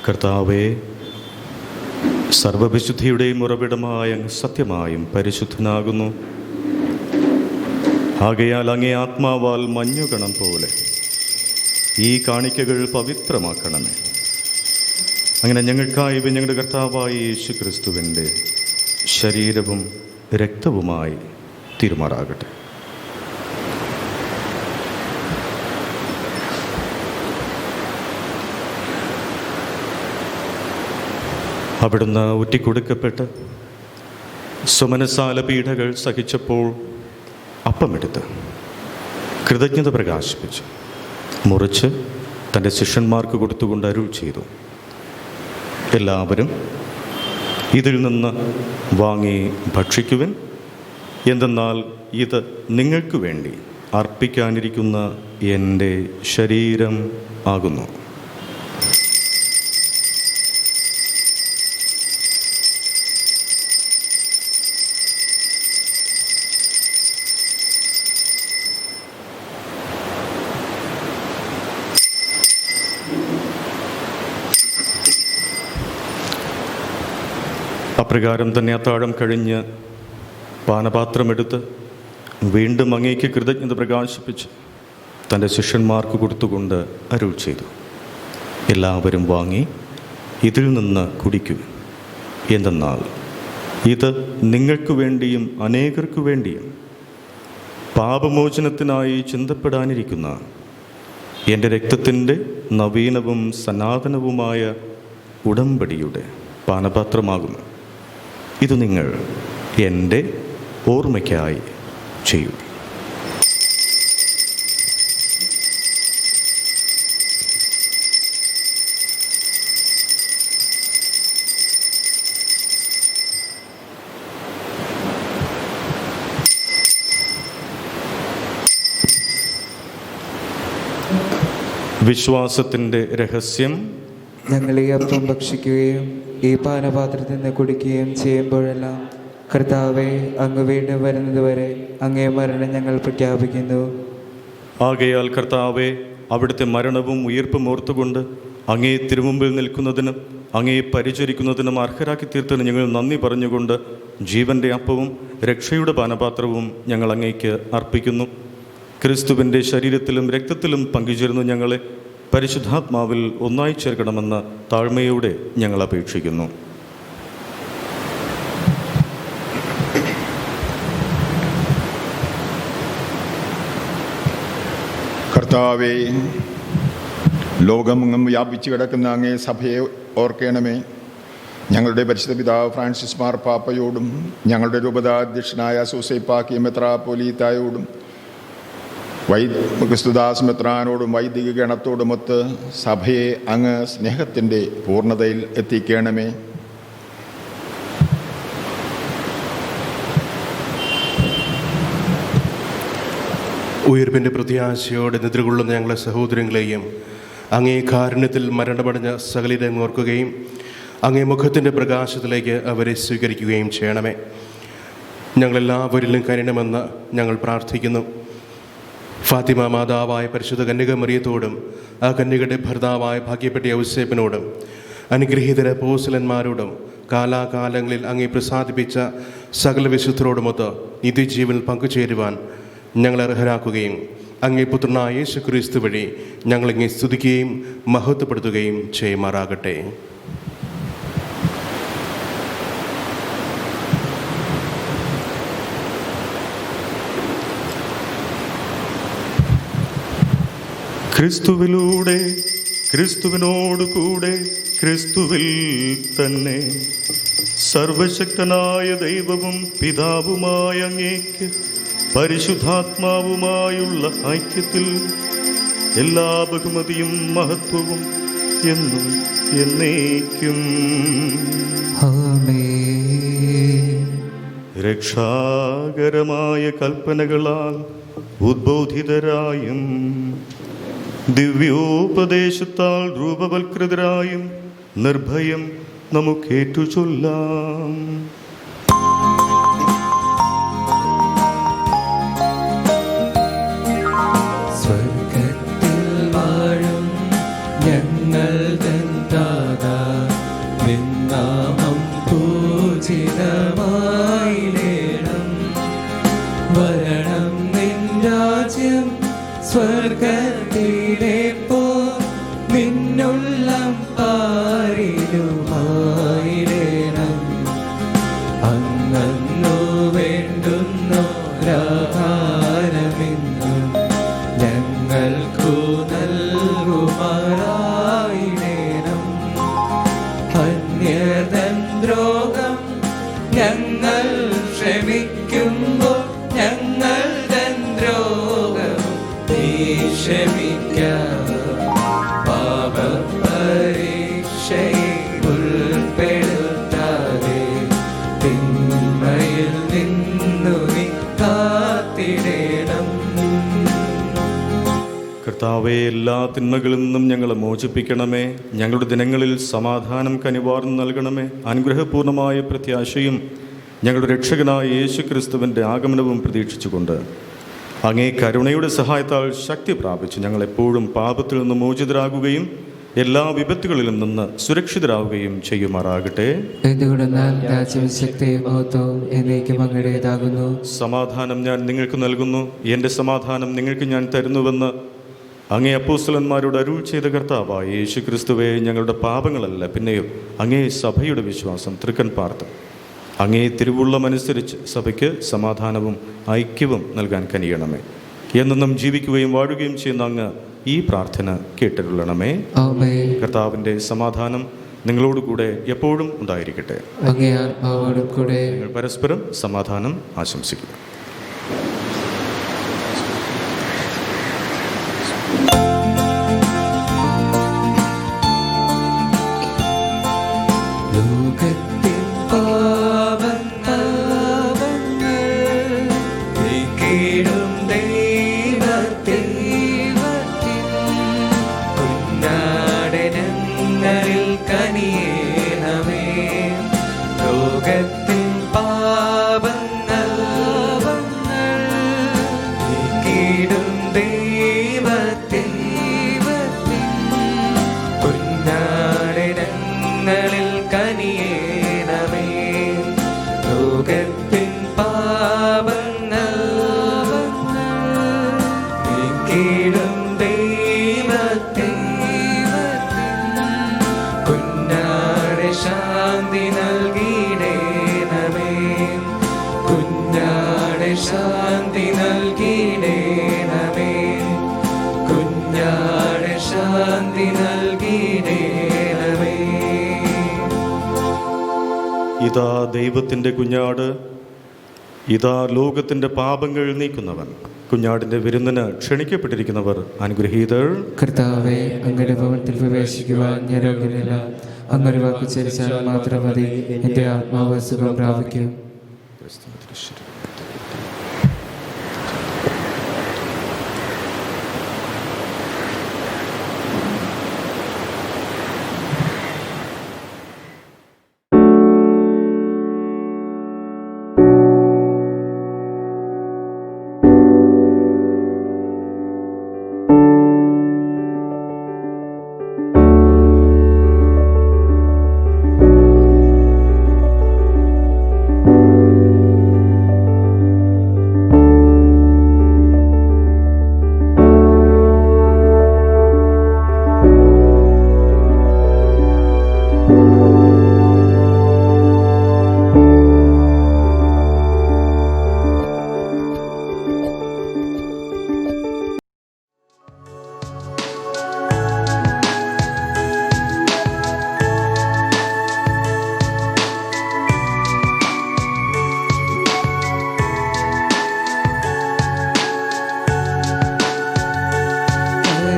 കർത്താവേ, സർവവിശുദ്ധിയുടെയും ഉറവിടമായ അങ്ങ് സത്യമായും പരിശുദ്ധനാകുന്നു. ആകയാൽ അങ്ങേ ആത്മാവാൽ മഞ്ഞുകണം പോലെ ഈ കാണിക്കകൾ പവിത്രമാക്കണമേ. അങ്ങനെ ഞങ്ങൾക്കായി ഞങ്ങളുടെ കർത്താവായ യേശു ക്രിസ്തുവിൻ്റെ ശരീരവും രക്തവുമായി തീരുമാറാകട്ടെ. അവിടുന്ന് ഒറ്റിക്കൊടുക്കപ്പെട്ട് സുമനസാല പീഡകൾ സഹിച്ചപ്പോൾ അപ്പമെടുത്ത് കൃതജ്ഞത പ്രകാശിപ്പിച്ചു മുറിച്ച് തൻ്റെ ശിഷ്യന്മാർക്ക് കൊടുത്തുകൊണ്ട് അരുൾ ചെയ്തു, എല്ലാവരും ഇതിൽ നിന്ന് വാങ്ങി ഭക്ഷിക്കുവിൻ. എന്തെന്നാൽ ഇത് നിങ്ങൾക്ക് വേണ്ടി അർപ്പിക്കാനിരിക്കുന്ന എൻ്റെ ശരീരം ആകുന്നു. അപ്രകാരം തന്നെ അത്താഴം കഴിഞ്ഞ് പാനപാത്രമെടുത്ത് വീണ്ടും അങ്ങേക്ക് കൃതജ്ഞത പ്രകാശിപ്പിച്ച് തൻ്റെ ശിഷ്യന്മാർക്ക് കൊടുത്തുകൊണ്ട് അരുൾ ചെയ്തു, എല്ലാവരും വാങ്ങി ഇതിൽ നിന്ന് കുടിക്കും. എന്തെന്നാൽ ഇത് നിങ്ങൾക്ക് വേണ്ടിയും അനേകർക്കു വേണ്ടിയും പാപമോചനത്തിനായി ചിന്തപ്പെടാനിരിക്കുന്ന എൻ്റെ രക്തത്തിൻ്റെ നവീനവും സനാതനവുമായ ഉടമ്പടിയുടെ പാനപാത്രമാകുന്നു. ഇത് നിങ്ങൾ എൻ്റെ ഓർമ്മയ്ക്കായി ചെയ്യൂ. വിശ്വാസത്തിൻ്റെ രഹസ്യം. ഞങ്ങൾ ഈ അപ്പം ഭക്ഷിക്കുകയും ഈ പാനപാത്രത്തിൽ നിന്ന് കുടിക്കുകയും ചെയ്യുമ്പോഴെല്ലാം കർത്താവെ, അങ്ങ് വീണ്ടും വരുന്നതുവരെ അങ്ങേ മരണം ഞങ്ങൾ പ്രഖ്യാപിക്കുന്നു. ആകയാൽ കർത്താവെ, അവിടുത്തെ മരണവും ഉയിർപ്പും ഓർത്തുകൊണ്ട് അങ്ങേ തിരുമുമ്പിൽ നിൽക്കുന്നതിനും അങ്ങേ പരിചരിക്കുന്നതിനും അർഹരാക്കി തീർത്തതിന് ഞങ്ങൾ നന്ദി പറഞ്ഞുകൊണ്ട് ജീവൻ്റെ അപ്പവും രക്ഷയുടെ പാനപാത്രവും ഞങ്ങൾ അങ്ങേക്ക് അർപ്പിക്കുന്നു. ക്രിസ്തുവിൻ്റെ ശരീരത്തിലും രക്തത്തിലും പങ്കുചേർന്ന് ഞങ്ങളെ പരിശുദ്ധാത്മാവിൽ ഒന്നായി ചേർക്കണമെന്ന് താഴ്മയോടെ ഞങ്ങൾ അപേക്ഷിക്കുന്നു. കർത്താവേ, ലോകമെങ്ങും വ്യാപിച്ചു കിടക്കുന്ന അങ്ങേ സഭയെ ഓർക്കണമേ. ഞങ്ങളുടെ പരിശുദ്ധ പിതാവ് ഫ്രാൻസിസ് മാർപ്പാപ്പയോടും ഞങ്ങളുടെ രൂപതാധ്യക്ഷനായ സൂസൈപ്പാക്കി മെത്രാപ്പൊലീത്തായോടും ക്രിസ്തുദാസ് മെത്രാനോടും വൈദിക ഗണത്തോടുമൊത്ത് സഭയെ അങ്ങ് സ്നേഹത്തിൻ്റെ പൂർണ്ണതയിൽ എത്തിക്കണമേ. ഉയർപ്പിൻ്റെ പ്രത്യാശയോടെ നിദ്രകൊള്ളുന്ന ഞങ്ങളെ സഹോദരങ്ങളെയും അങ്ങേ കാരുണ്യത്തിൽ മരണമടഞ്ഞ സകലരെ ഓർക്കുകയും അങ്ങേ മുഖത്തിൻ്റെ പ്രകാശത്തിലേക്ക് അവരെ സ്വീകരിക്കുകയും ചെയ്യണമേ. ഞങ്ങളെല്ലാവരിലും കരുണമെന്ന് ഞങ്ങൾ പ്രാർത്ഥിക്കുന്നു. ഫാത്തിമ മാതാവായ പരിശുദ്ധ കന്യക മറിയത്തോടും ആ കന്യകയുടെ ഭർത്താവായ ഭാഗ്യപ്പെട്ട യൗസേപ്പിനോടും അനുഗ്രഹീതര അപ്പോസ്തലന്മാരോടും കാലാകാലങ്ങളിൽ അങ്ങേ പ്രസാദിപ്പിച്ച സകല വിശുദ്ധരോടുമൊത്ത് നിത്യജീവനിൽ പങ്കുചേരുവാൻ ഞങ്ങളെ അർഹരാക്കുകയും അങ്ങേ പുത്രനായ യേശു ക്രിസ്തു വഴി ഞങ്ങളങ്ങേ സ്തുതിക്കുകയും മഹത്വപ്പെടുത്തുകയും ചെയ്യുമാറാകട്ടെ. ക്രിസ്തുവിലൂടെ, ക്രിസ്തുവിനോട് കൂടെ, ക്രിസ്തുവിൽ തന്നെ സർവശക്തനായ ദൈവവും പിതാവുമായ അങ്ങേക്ക് പരിശുദ്ധാത്മാവുമായുള്ള ഐക്യത്തിൽ എല്ലാ ബഹുമതിയും മഹത്വവും എന്നും എന്നേക്കും ആമേൻ. രക്ഷാകരമായ കൽപ്പനകളാൽ ഉദ്ബോധിതരായും ദിവ്യോപദേശത്താൽ രൂപവൽകൃതരായും നിർഭയം നമുക്കേറ്റു ചൊല്ലാം. സ്വർഗത്തിൽ വാഴും ഞങ്ങൾ തൻ താതാ, നിൻ നാമം പൂജിതമായിടേണം. വരണം നിൻ രാജ്യം സ്വർഗത്തിലെ പോ, നിന്നുള്ളം പാരിലുമായിടേണം. അങ്ങന്നു വേണ്ടുന്നോരാഹാരമെന്നും ഞങ്ങൾക്കു നൽകുമാറായിടേണം. അന്യതൻ ദ്രോഹം ഞങ്ങൾ ക്ഷമിക്കുമ്പോൾ ഞങ്ങൾ തൻ ദ്രോഹം നീ ക്ഷമിക്കാം. പാപപരീക്ഷയിൽ ഉൾപ്പെടുത്താതെ തിന്മയിൽ നിന്നു നീ കാത്തിടേണം. കർത്താവേ, എല്ലാ തിന്മകളിൽ നിന്നും ഞങ്ങളെ മോചിപ്പിക്കണമേ. ഞങ്ങളുടെ ദിനങ്ങളിൽ സമാധാനം കനിവാർന്നു നൽകണമേ. അനുഗ്രഹപൂർണമായ പ്രത്യാശയും ഞങ്ങളുടെ രക്ഷകനായ യേശു ക്രിസ്തുവിൻ്റെ ആഗമനവും പ്രതീക്ഷിച്ചുകൊണ്ട് അങ്ങേ കരുണയുടെ സഹായത്താൽ ശക്തി പ്രാപിച്ച് ഞങ്ങളെപ്പോഴും പാപത്തിൽ നിന്ന് മോചിതരാകുകയും എല്ലാ വിപത്തുകളിലും നിന്ന് സുരക്ഷിതരാകുകയും ചെയ്യുമാറാകട്ടെ. എന്തുകൊണ്ടെന്നാൽ രാജ്യവും ശക്തിയും മഹത്വവും എന്നേക്കും അങ്ങയുടേതാകുന്നു. സമാധാനം ഞാൻ നിങ്ങൾക്ക് നൽകുന്നു, എൻ്റെ സമാധാനം നിങ്ങൾക്ക് ഞാൻ തരുന്നുവെന്ന് അങ്ങേ അപ്പോസ്തലന്മാരോട് അരുൾ ചെയ്ത കർത്താവായ യേശു ക്രിസ്തുവേ, ഞങ്ങളുടെ പാപങ്ങളല്ല പിന്നെയോ അങ്ങേ സഭയുടെ വിശ്വാസം തൃക്കൺ പാർത്ത് അങ്ങേ തിരുവുള്ളമനുസരിച്ച് സഭയ്ക്ക് സമാധാനവും ഐക്യവും നൽകാൻ കനിയണമേ. എന്നെന്നും ജീവിക്കുകയും വാഴുകയും ചെയ്യുന്ന അങ്ങ് ഈ പ്രാർത്ഥന കേട്ടിരുള്ളണമേ. ആമേൻ. കർത്താവിൻ്റെ സമാധാനം നിങ്ങളോടുകൂടെ എപ്പോഴും ഉണ്ടായിരിക്കട്ടെ. അങ്ങേ ആത്മാവോടും കൂടെ. നിങ്ങൾ പരസ്പരം സമാധാനം ആശംസിക്കുക. ലോകത്തിൻ പാപങ്ങൾ നീക്കിടും ദൈവത്തിൻ ശാന്തി നൽകിയിടേണമേ. ഇതാ ദൈവത്തിൻ്റെ കുഞ്ഞാട്, ഇതാ ലോകത്തിൻ്റെ പാപങ്ങൾ നീക്കുന്നവൻ. കുഞ്ഞാടിൻ്റെ വിരുന്നിന് ക്ഷണിക്കപ്പെട്ടിരിക്കുന്നവർ അനുഗ്രഹീതർ. കർത്താവെ, അങ്ങയുടെ ഭവനത്തിൽ പ്രവേശിക്കുവാൻ ഞാൻ യോഗ്യനല്ല. അങ്ങൊരു വാക്ക് ഉച്ചരിച്ചാൽ മാത്രം മതി, എൻ്റെ ആത്മാവ് സുഖം പ്രാപിക്കും.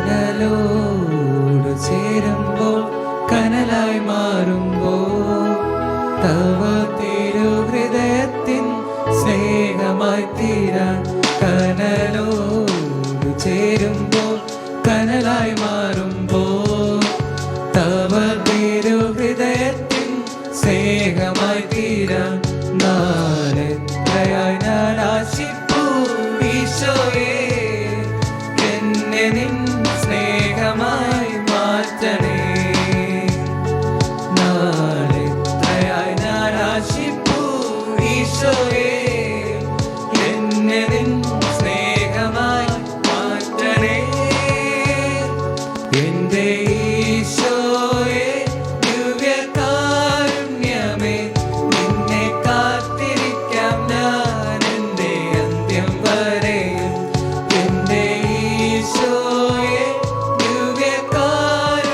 കനലോട് ചേരുമ്പോൾ കനലായി മാറുമ്പോൾ തവ തിരുഹൃദയത്തിൻ സ്നേഹമായി തീരാൻ. കനലോട് ചേരുമ്പോൾ കനലായി മാറുമ്പോൾ തവ തിരുഹൃദയത്തിൻ സ്നേഹമായി തീരാൻ. നാലെത്രയായി ഞാൻ ആശിപ്പൂ ഈശോയേ, എന്നെ നിൻ സ്നേഹമായി മാറ്റണേ. നാലെത്രയായി ഞാൻ ആശിപ്പൂ ഈശോയേ, എന്നെ നിൻ സ്നേഹമായി മാറ്റണേ. എൻ്റെ ഈശോയേ, ദിവ്യകാരുണ്യമേ, നിന്നെ കാത്തിരിക്കാം ഞാൻ എൻ്റെ അന്ത്യം വരെയും. എൻ്റെ ഈശോയേ, ദിവ്യകാരുണ്യമേ,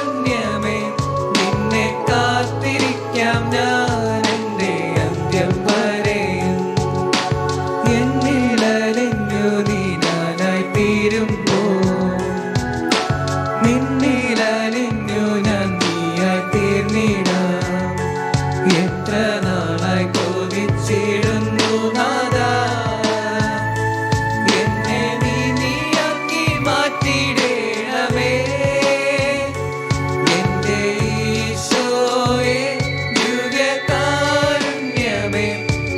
നിന്നെ കാത്തിരിക്കാം ഞാൻ എൻ്റെ അന്ത്യം വരെയും. എന്നിലലിഞ്ഞു നീ ഞാനായി തീരുമ്പോൾ, നിന്നിലലിഞ്ഞു ഞാൻ നീയായി തീർന്നിടാം. എത്ര നാളായി കൊതിച്ചിടുന്നു നാഥാ, എന്നെ നീയാക്കി മാറ്റിയിടേണമേ. എൻ്റെ ഈശോയേ, ദിവ്യകാരുണ്യമേ,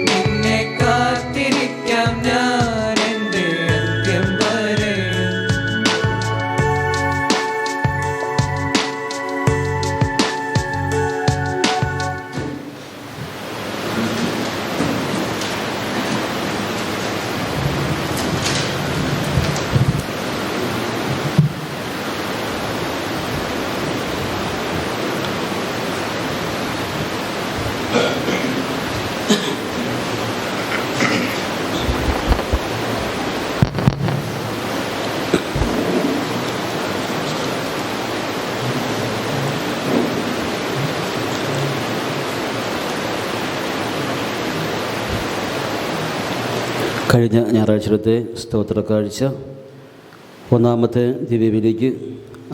നിന്നെ കാത്തിരിക്കാം ഞാൻ എൻ്റെ അന്ത്യം വരെയും. കഴിഞ്ഞ ഞായറാഴ്ചത്തെ സ്തോത്ര കാഴ്ച ഒന്നാമത്തെ ദിവ്യബലിക്ക്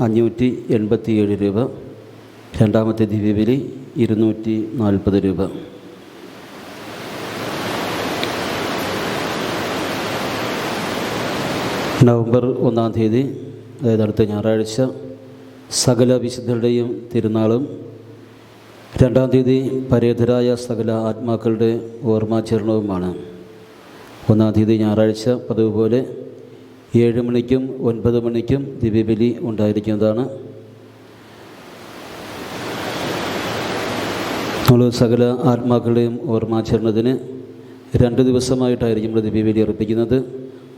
587 രൂപ, രണ്ടാമത്തെ ദിവ്യബലി 240 രൂപ. നവംബർ 1-ാം തീയതി, അതായത് അടുത്ത ഞായറാഴ്ച, സകല വിശുദ്ധരുടെയും തിരുനാളും 2-ാം തീയതി പരേതരായ സകല ആത്മാക്കളുടെ ഓർമ്മാചരണവുമാണ്. 1-ാം തീയതി ഞായറാഴ്ച പതിവ് പോലെ 7 മണിക്കും 9 മണിക്കും ദിവ്യബലി ഉണ്ടായിരിക്കുന്നതാണ്. നമ്മൾ സകല ആത്മാക്കളുടെയും ഓർമ്മാചരണത്തിന് 2 ദിവസമായിട്ടായിരിക്കും നമ്മൾ ദിവ്യബലി അർപ്പിക്കുന്നത്.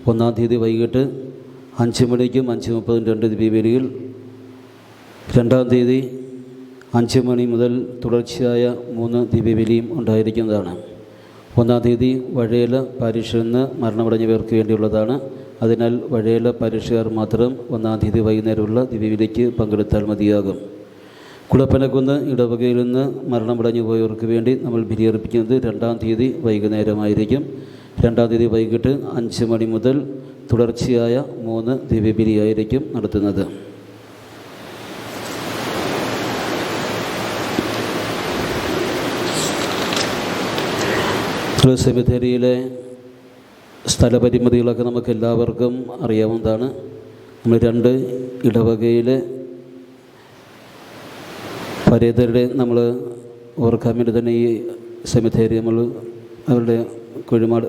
1-ാം തീയതി വൈകിട്ട് 5 മണിക്കും 5:30 2 ദിവ്യബലികൾ, 2-ാം തീയതി 5 മണി മുതൽ തുടർച്ചയായ 3 ദിവ്യബലിയും ഉണ്ടായിരിക്കുന്നതാണ്. 1-ാം തീയതി വഴയേല പാരിഷിൽ നിന്ന് മരണമടഞ്ഞവർക്ക് വേണ്ടിയുള്ളതാണ്. അതിനാൽ വഴിയുള്ള പരീക്ഷക്കാർ മാത്രം 1-ാം തീയതി വൈകുന്നേരമുള്ള ദിവ്യബലിക്ക് പങ്കെടുത്താൽ മതിയാകും. കുളപ്പനക്കുന്ന് ഇടവകയിൽ നിന്ന് മരണമടഞ്ഞു പോയവർക്ക് വേണ്ടി നമ്മൾ ബലിയർപ്പിക്കുന്നത് 2-ാം തീയതി വൈകുന്നേരമായിരിക്കും. 2-ാം തീയതി വൈകിട്ട് 5 മണി മുതൽ തുടർച്ചയായ 3 ദിവ്യബലിയായിരിക്കും നടത്തുന്നത്. സെമിത്തേരിയിലെ സ്ഥലപരിമിതികളൊക്കെ നമുക്ക് എല്ലാവർക്കും അറിയാവുന്നതാണ്. നമ്മൾ 2 ഇടവകയിലെ പരേതരുടെ നമ്മൾ ഓർക്കാൻ വേണ്ടി തന്നെ ഈ സെമിത്തേരി നമ്മൾ അവരുടെ കുഴിമാട്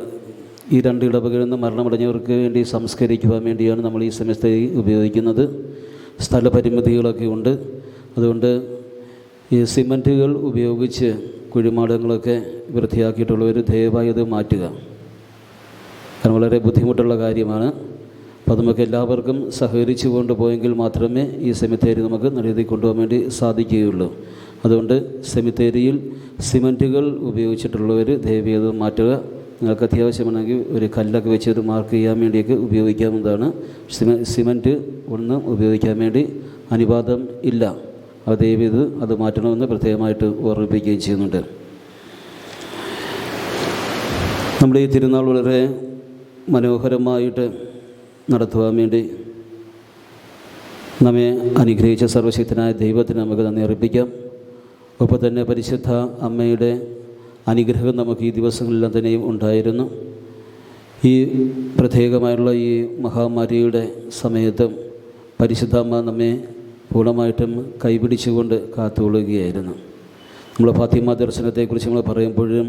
ഈ 2 ഇടവകയിൽ നിന്ന് മരണമടഞ്ഞവർക്ക് വേണ്ടി സംസ്കരിക്കുവാൻ വേണ്ടിയാണ് നമ്മൾ ഈ സെമിത്തേരി ഉപയോഗിക്കുന്നത്. സ്ഥലപരിമിതികളൊക്കെ ഉണ്ട്. അതുകൊണ്ട് ഈ സിമൻറ്റുകൾ ഉപയോഗിച്ച് കുഴിമാടങ്ങളൊക്കെ വൃത്തിയാക്കിയിട്ടുള്ളവർ ദയവായി അത് മാറ്റുക. കാരണം വളരെ ബുദ്ധിമുട്ടുള്ള കാര്യമാണ്. അപ്പോൾ നമുക്ക് എല്ലാവർക്കും സഹകരിച്ചു കൊണ്ടുപോയെങ്കിൽ മാത്രമേ ഈ സെമിത്തേരി നമുക്ക് നടത്തി കൊണ്ടുപോകാൻ വേണ്ടി സാധിക്കുകയുള്ളൂ. അതുകൊണ്ട് സെമിത്തേരിയിൽ സിമൻറ്റുകൾ ഉപയോഗിച്ചിട്ടുള്ളവർ ദയവായി അത് മാറ്റുക. നിങ്ങൾക്ക് അത്യാവശ്യമാണെങ്കിൽ ഒരു കല്ലൊക്കെ വെച്ച് ഒരു മാർക്ക് ചെയ്യാൻ വേണ്ടിയൊക്കെ ഉപയോഗിക്കാവുന്നതാണ്. സിമൻറ്റ് ഒന്നും ഉപയോഗിക്കാൻ വേണ്ടി അനുവാദം ഇല്ല. അത് ദയവീത് അത് മാറ്റണമെന്ന് പ്രത്യേകമായിട്ട് ഓർമ്മിപ്പിക്കുകയും ചെയ്യുന്നുണ്ട്. നമ്മുടെ ഈ തിരുനാൾ വളരെ മനോഹരമായിട്ട് നടത്തുവാൻ വേണ്ടി നമ്മെ അനുഗ്രഹിച്ച സർവശക്തനായ ദൈവത്തിന് നമുക്ക് നന്ദി അർപ്പിക്കാം. ഒപ്പം തന്നെ പരിശുദ്ധ അമ്മയുടെ അനുഗ്രഹം നമുക്ക് ഈ ദിവസങ്ങളെല്ലാം തന്നെയും ഉണ്ടായിരുന്നു. ഈ പ്രത്യേകമായുള്ള ഈ മഹാമാരിയുടെ സമയത്തും പരിശുദ്ധ അമ്മ നമ്മെ പൂർണ്ണമായിട്ടും കൈപിടിച്ചുകൊണ്ട് കാത്തുകൊള്ളുകയായിരുന്നു. നമ്മൾ ഫാത്തിമ ദർശനത്തെക്കുറിച്ച് നമ്മൾ പറയുമ്പോഴും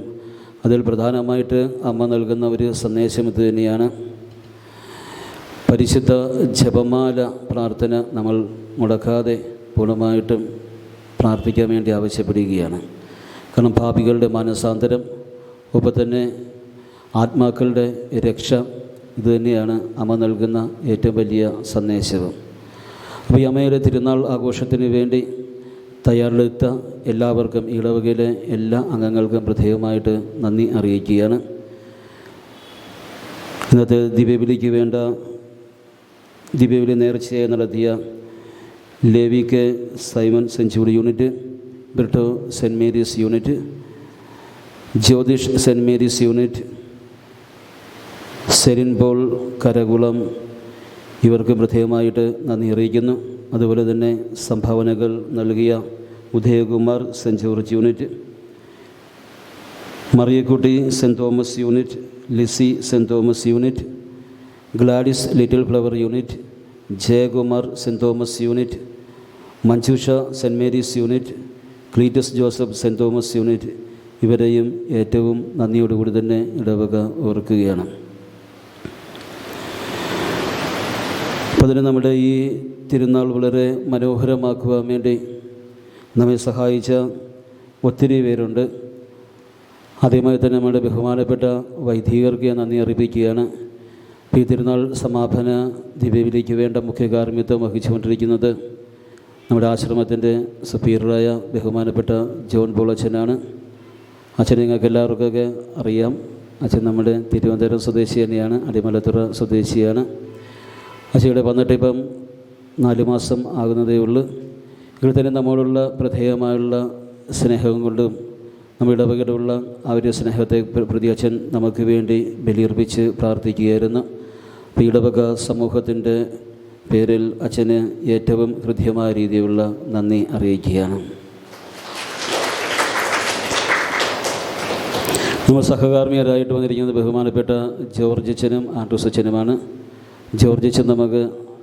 അതിൽ പ്രധാനമായിട്ട് അമ്മ നൽകുന്ന ഒരു സന്ദേശം ഇത് തന്നെയാണ്. പരിശുദ്ധ ജപമാല പ്രാർത്ഥന നമ്മൾ മുടക്കാതെ പൂർണ്ണമായിട്ടും പ്രാർത്ഥിക്കാൻ വേണ്ടി ആവശ്യപ്പെടുകയാണ്. കാരണം പാപികളുടെ മാനസാന്തരം, ഒപ്പം തന്നെ ആത്മാക്കളുടെ രക്ഷ, ഇതുതന്നെയാണ് അമ്മ നൽകുന്ന ഏറ്റവും വലിയ സന്ദേശവും. അപ്പോൾ ഈ അമ്മയുടെ തിരുനാൾ ആഘോഷത്തിന് വേണ്ടി തയ്യാറെടുത്ത എല്ലാവർക്കും, ഇടവകയിലെ എല്ലാ അംഗങ്ങൾക്കും പ്രത്യേകമായിട്ട് നന്ദി അറിയിക്കുകയാണ്. ഇന്നത്തെ ദിവ്യബലിക്ക് വേണ്ട ദിവ്യബലി നേർച്ചയായി നടത്തിയ Levi K Simon century unit, Britto Saint Mary's unit, Jyothish Saint Mary's unit, Serin Paul Karakulam, ഇവർക്ക് പ്രത്യേകമായിട്ട് നന്ദി അറിയിക്കുന്നു. അതുപോലെ തന്നെ സംഭാവനകൾ നൽകിയ Udayakumar Saint George unit, Mariyakutty Saint Thomas unit, Lissy Saint Thomas unit, Gladys Little Flower unit, Jayakumar Saint Thomas unit, Manjusha Saint Mary's unit, Cletus Joseph Saint Thomas unit, ഇവരെയും ഏറ്റവും നന്ദിയോടുകൂടി തന്നെ ഇടവക ഓർക്കുകയാണ്. അപ്പോൾ അതിന് നമ്മുടെ ഈ തിരുനാൾ വളരെ മനോഹരമാക്കുവാൻ വേണ്ടി നമ്മെ സഹായിച്ച ഒത്തിരി പേരുണ്ട്. ആദ്യമായി തന്നെ നമ്മുടെ ബഹുമാനപ്പെട്ട വൈദികർക്ക് നന്ദി അറിയിക്കുകയാണ്. ഈ തിരുനാൾ സമാപന ദിവ്യബലിക്ക് വേണ്ട മുഖ്യ കാർമ്മിത്വം വഹിച്ചുകൊണ്ടിരിക്കുന്നത് നമ്മുടെ ആശ്രമത്തിൻ്റെ സുപ്പീരിയറായ ബഹുമാനപ്പെട്ട ജോൺ പോൾ അച്ഛനാണ്. അച്ഛൻ നിങ്ങൾക്ക് എല്ലാവർക്കൊക്കെ അറിയാം. അച്ഛൻ നമ്മുടെ തിരുവനന്തപുരം സ്വദേശി തന്നെയാണ്, അടിമലത്തുറ സ്വദേശിയാണ്. അച്ഛയുടെ വന്നിട്ട് ഇപ്പം 4 മാസം ആകുന്നതേ ഉള്ളൂ. ഇതിൽ തന്നെ നമ്മോടുള്ള പ്രത്യേകമായുള്ള സ്നേഹം കൊണ്ടും നമ്മുടെ ഇടവകയിലുള്ള ആ ഒരു സ്നേഹത്തെ പ്രതി അച്ഛൻ നമുക്ക് വേണ്ടി ബലിയർപ്പിച്ച് പ്രാർത്ഥിക്കുകയായിരുന്നു. അപ്പോൾ ഇടവക സമൂഹത്തിൻ്റെ പേരിൽ അച്ഛന് ഏറ്റവും ഹൃദ്യമായ രീതിയിലുള്ള നന്ദി അറിയിക്കുകയാണ്. നമ്മൾ സഹകാർമ്മികരായിട്ട് വന്നിരിക്കുന്നത് ബഹുമാനപ്പെട്ട ജോർജ് അച്ഛനും ആൻഡ്രൂസ് അച്ഛനുമാണ്. ജോർജ് അച്ഛൻ നമുക്ക്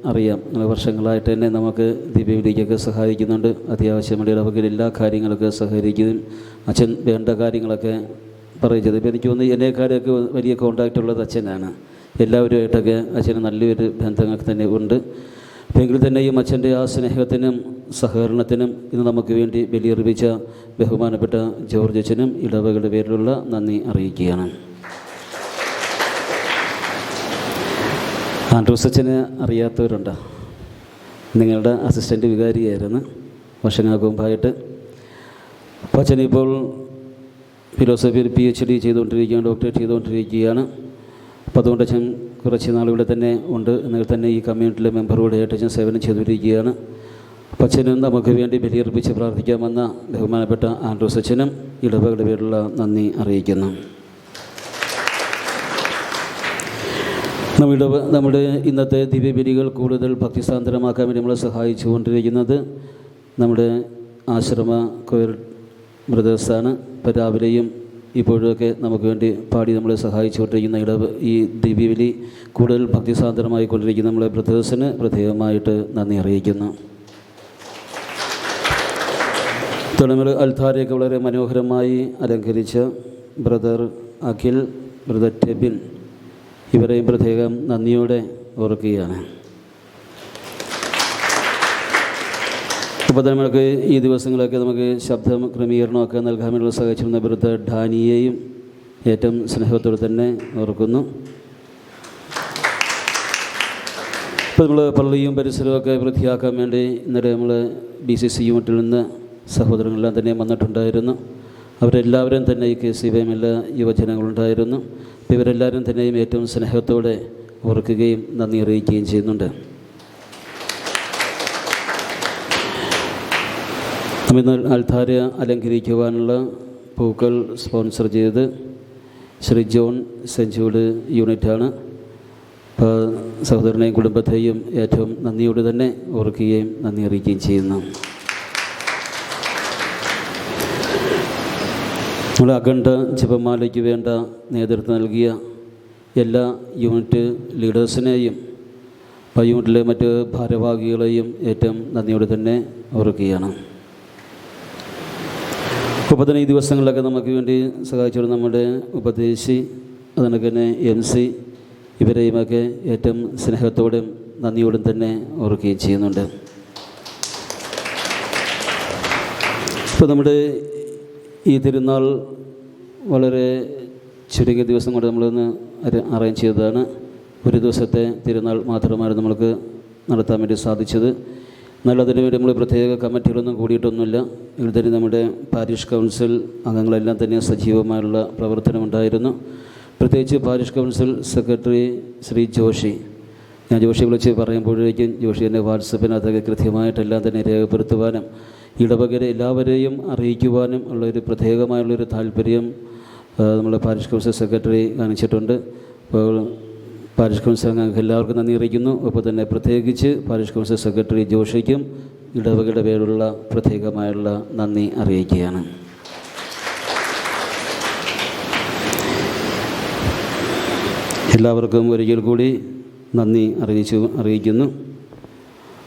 അറിയാം, അങ്ങനെ വർഷങ്ങളായിട്ട് തന്നെ നമുക്ക് ദിവ്യബലിക്കൊക്കെ സഹായിക്കുന്നുണ്ട്. അത്യാവശ്യമായ ഇടവകയിൽ എല്ലാ കാര്യങ്ങളൊക്കെ സഹകരിക്കുകയും അച്ഛൻ വേണ്ട കാര്യങ്ങളൊക്കെ പറയുന്നത്. ഇപ്പോൾ എനിക്ക് തോന്നുന്നു എന്നെക്കാരൊക്കെ വലിയ കോണ്ടാക്റ്റ് ഉള്ളത് അച്ഛനാണ്. എല്ലാവരുമായിട്ടൊക്കെ അച്ഛന് നല്ലൊരു ബന്ധങ്ങളൊക്കെ തന്നെ ഉണ്ട്. എങ്കിൽ തന്നെയും അച്ഛൻ്റെ ആ സ്നേഹത്തിനും സഹകരണത്തിനും ഇന്ന് നമുക്ക് വേണ്ടി ബലിയർപ്പിച്ച ബഹുമാനപ്പെട്ട ജോർജ് അച്ഛനും ഇടവകയുടെ പേരിലുള്ള നന്ദി അറിയിക്കുകയാണ്. ആൻഡ്രൂസ് അച്ഛനെ അറിയാത്തവരുണ്ടോ? നിങ്ങളുടെ അസിസ്റ്റൻ്റ് വികാരിയായിരുന്നു വർഷങ്ങൾക്ക് മുമ്പായിട്ട്. അപ്പോൾ അച്ഛനിപ്പോൾ ഫിലോസഫിയിൽ PhD ചെയ്തുകൊണ്ടിരിക്കുകയാണ്, ഡോക്ടറേറ്റ് ചെയ്തുകൊണ്ടിരിക്കുകയാണ്. അപ്പോൾ അതുകൊണ്ട് അച്ഛൻ കുറച്ച് നാളുകൂടെ തന്നെ ഉണ്ട്. എന്നാൽ തന്നെ ഈ കമ്മ്യൂണിറ്റിയിലെ മെമ്പറുകൂടെയായിട്ട് അച്ഛൻ സേവനം ചെയ്തുകൊണ്ടിരിക്കുകയാണ്. അപ്പം അച്ഛനും നമുക്ക് വേണ്ടി ബലിയർപ്പിച്ച് പ്രാർത്ഥിക്കാമെന്ന ബഹുമാനപ്പെട്ട ആൻഡ്രൂസ് അച്ഛനും ഇടവകളുടെ പേരിലുള്ള നന്ദി അറിയിക്കുന്നു. നമ്മുടെ ഇന്നത്തെ ദിവ്യബലികൾ കൂടുതൽ ഭക്തിസാന്ദ്രമാക്കാൻ വേണ്ടി നമ്മളെ സഹായിച്ചുകൊണ്ടിരിക്കുന്നത് നമ്മുടെ ആശ്രമ കൊയർ ബ്രദേഴ്സാണ്. ഇപ്പോൾ രാവിലെയും ഇപ്പോഴൊക്കെ നമുക്ക് വേണ്ടി പാടി നമ്മളെ സഹായിച്ചുകൊണ്ടിരിക്കുന്ന ഈ ദിവ്യബലി കൂടുതൽ ഭക്തിസാന്ദ്രമായി കൊണ്ടിരിക്കുന്ന നമ്മളെ ബ്രദേഴ്സിന് പ്രത്യേകമായിട്ട് നന്ദി അറിയിക്കുന്നു. തുടർന്ന് അൽത്താരയൊക്കെ വളരെ മനോഹരമായി അലങ്കരിച്ച ബ്രദർ അഖിൽ, ബ്രദർ ടെബിൻ, ഇവരെയും പ്രത്യേകം നന്ദിയോടെ ഓർക്കുകയാണ്. അപ്പോൾ നമുക്ക് ഈ ദിവസങ്ങളൊക്കെ നമുക്ക് ശബ്ദ ക്രമീകരണമൊക്കെ നൽകാൻ വേണ്ടി സഹായിച്ചിരുന്ന ബ്രദർ ഡാനിയെയും ഏറ്റവും സ്നേഹത്തോടെ തന്നെ ഓർക്കുന്നു. ഇപ്പോൾ നമ്മൾ പള്ളിയും പരിസരമൊക്കെ വൃത്തിയാക്കാൻ വേണ്ടി ഇന്നലെ നമ്മൾ BCC യൂണിറ്റിൽ നിന്ന് സഹോദരങ്ങളെല്ലാം തന്നെ വന്നിട്ടുണ്ടായിരുന്നു. അവരെല്ലാവരും തന്നെ ഈ KCVM എല്ലാ യുവജനങ്ങളുണ്ടായിരുന്നു. അപ്പോൾ ഇവരെല്ലാവരും തന്നെയും ഏറ്റവും സ്നേഹത്തോടെ ഓർക്കുകയും നന്ദി അറിയിക്കുകയും ചെയ്യുന്നുണ്ട്. ഇന്ന് അൽത്താര അലങ്കരിക്കുവാനുള്ള പൂക്കൾ സ്പോൺസർ ചെയ്ത് ശ്രീ ജോൺ സെഞ്ചൂട് യൂണിറ്റാണ്. അപ്പോൾ സഹോദരനെയും കുടുംബത്തെയും ഏറ്റവും നന്ദിയോട് തന്നെ ഓർക്കുകയും നന്ദി അറിയിക്കുകയും ചെയ്യുന്നു. നമ്മൾ അഖണ്ഡ ജപമാലയ്ക്ക് വേണ്ട നേതൃത്വം നൽകിയ എല്ലാ യൂണിറ്റ് ലീഡേഴ്സിനെയും ആ യൂണിറ്റിലെ മറ്റ് ഭാരവാഹികളെയും ഏറ്റവും നന്ദിയോടെ തന്നെ ഓർക്കുകയാണ്. അപ്പോൾ തന്നെ ഈ ദിവസങ്ങളിലൊക്കെ നമുക്ക് വേണ്ടി സഹായിച്ചുകൊണ്ട് നമ്മുടെ ഉപദേശി, അതിനൊക്കെ തന്നെ MC, ഇവരെയുമൊക്കെ ഏറ്റവും സ്നേഹത്തോടും നന്ദിയോടും തന്നെ ഓർക്കുകയും ചെയ്യുന്നുണ്ട്. ഇപ്പോൾ നമ്മുടെ ഈ തിരുനാൾ വളരെ ചുരുങ്ങിയ ദിവസം കൊണ്ട് നമ്മളൊന്ന് അറേഞ്ച് ചെയ്തതാണ്. ഒരു ദിവസത്തെ തിരുനാൾ മാത്രമാണ് നമ്മൾക്ക് നടത്താൻ വേണ്ടി സാധിച്ചത്. എന്നാൽ അതിനുവേണ്ടി നമ്മൾ പ്രത്യേക കമ്മിറ്റികളൊന്നും കൂടിയിട്ടൊന്നുമില്ല. ഇതിൽ തന്നെ നമ്മുടെ പാരിഷ് കൗൺസിൽ അംഗങ്ങളെല്ലാം തന്നെ സജീവമായുള്ള പ്രവർത്തനമുണ്ടായിരുന്നു. പ്രത്യേകിച്ച് parish council secretary Shri Joshi, ഞാൻ ജോഷിയെ വിളിച്ച് പറയുമ്പോഴേക്കും ജോഷി എൻ്റെ വാട്സപ്പിനകത്തൊക്കെ കൃത്യമായിട്ടെല്ലാം തന്നെ രേഖപ്പെടുത്തുവാനും ഇടവകരെ എല്ലാവരെയും അറിയിക്കുവാനും ഉള്ളൊരു പ്രത്യേകമായുള്ളൊരു താല്പര്യം നമ്മുടെ പാരിഷ് കൗൺസിൽ സെക്രട്ടറി കാണിച്ചിട്ടുണ്ട്. അപ്പോൾ പാരിഷ് കൗൺസിൽ അംഗങ്ങൾക്ക് എല്ലാവർക്കും നന്ദി അറിയിക്കുന്നു. അപ്പോൾ തന്നെ പ്രത്യേകിച്ച് പാരിഷ് കൗൺസിൽ സെക്രട്ടറി ജോഷിക്കും ഇടവകയുടെ പേരുള്ള പ്രത്യേകമായുള്ള നന്ദി അറിയിക്കുകയാണ്. എല്ലാവർക്കും ഒരിക്കൽ കൂടി നന്ദി അറിയിക്കുന്നു.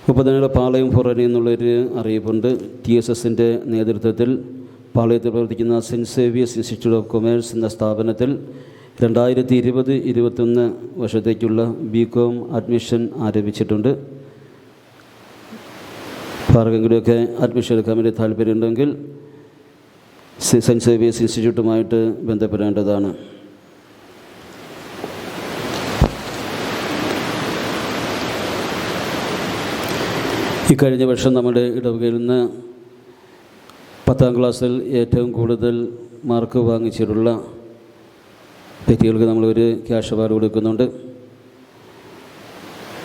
അപ്പോൾ തന്നെ പാളയം ഫോറനി എന്നുള്ളൊരു അറിയിപ്പുണ്ട്. TSSൻ്റെ നേതൃത്വത്തിൽ പാളയത്തിൽ പ്രവർത്തിക്കുന്ന Saint Xavier's Institute of Commerce എന്ന സ്ഥാപനത്തിൽ 2020-21 വർഷത്തേക്കുള്ള BCom അഡ്മിഷൻ ആരംഭിച്ചിട്ടുണ്ട്. ആർക്കെങ്കിലുമൊക്കെ അഡ്മിഷൻ എടുക്കാൻ വേണ്ടി താല്പര്യമുണ്ടെങ്കിൽ സെൻറ്റ് സേവിയേഴ്സ് ഇൻസ്റ്റിറ്റ്യൂട്ടുമായിട്ട് ബന്ധപ്പെടേണ്ടതാണ്. ഇക്കഴിഞ്ഞ വർഷം നമ്മുടെ ഇടവകയിൽ നിന്ന് 10ാം ക്ലാസ്സിൽ ഏറ്റവും കൂടുതൽ മാർക്ക് വാങ്ങിച്ചിട്ടുള്ള വ്യക്തികൾക്ക് നമ്മളൊരു ക്യാഷ് അവാർഡ് കൊടുക്കുന്നുണ്ട്.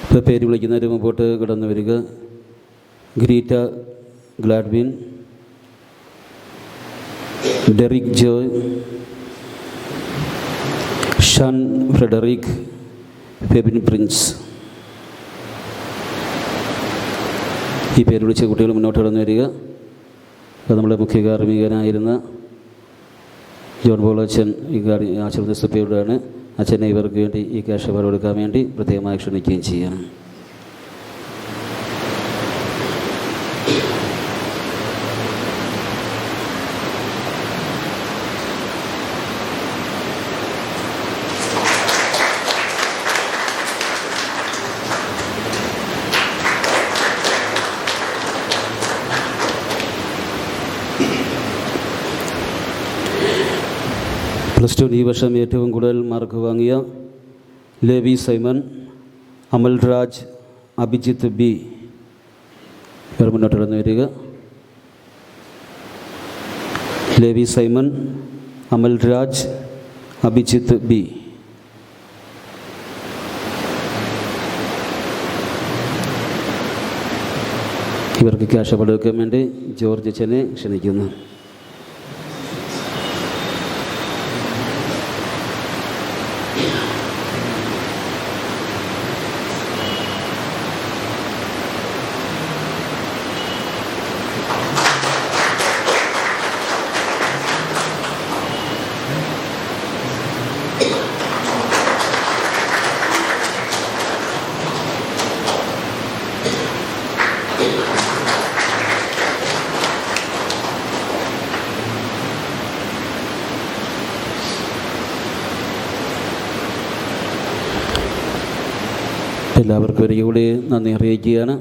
ഇപ്പോൾ പേര് വിളിക്കുന്നതിന് മുമ്പോട്ട് കടന്നു വരിക. Greta Gladwin, Derick Joy, Shan Frederick, Febin Prince. ഈ പേര് വിളിച്ച കുട്ടികൾ മുന്നോട്ട് കടന്നു വരിക. അപ്പോൾ നമ്മുടെ മുഖ്യ കാർമ്മികനായിരുന്ന ജോൺ പോൾ അച്ഛൻ ഈ ആശ്രമ സഭയോടാണ് അച്ഛനെ ഇവർക്ക് വേണ്ടി ഈ ക്യാഷ് അവാർഡ് കൊടുക്കാൻ വേണ്ടി പ്രത്യേകമായി ക്ഷണിക്കുകയും ചെയ്യണം. +2 ഈ വർഷം ഏറ്റവും കൂടുതൽ മാർക്ക് വാങ്ങിയ ലേവി സൈമൺ, അമൽരാജ്, അഭിജിത്ത് B ഇവർ മുന്നോട്ട് കടന്നു വരിക. Levi Simon, Amalraj, Abhijith B. ഇവർക്ക് ക്യാഷ് പടുവെക്കാൻ വേണ്ടി ജോർജ് അച്ഛനെ ക്ഷണിക്കുന്നു. എല്ലാവർക്കും ഒരിക്കൽ കൂടി നന്ദി അറിയിക്കുകയാണ്.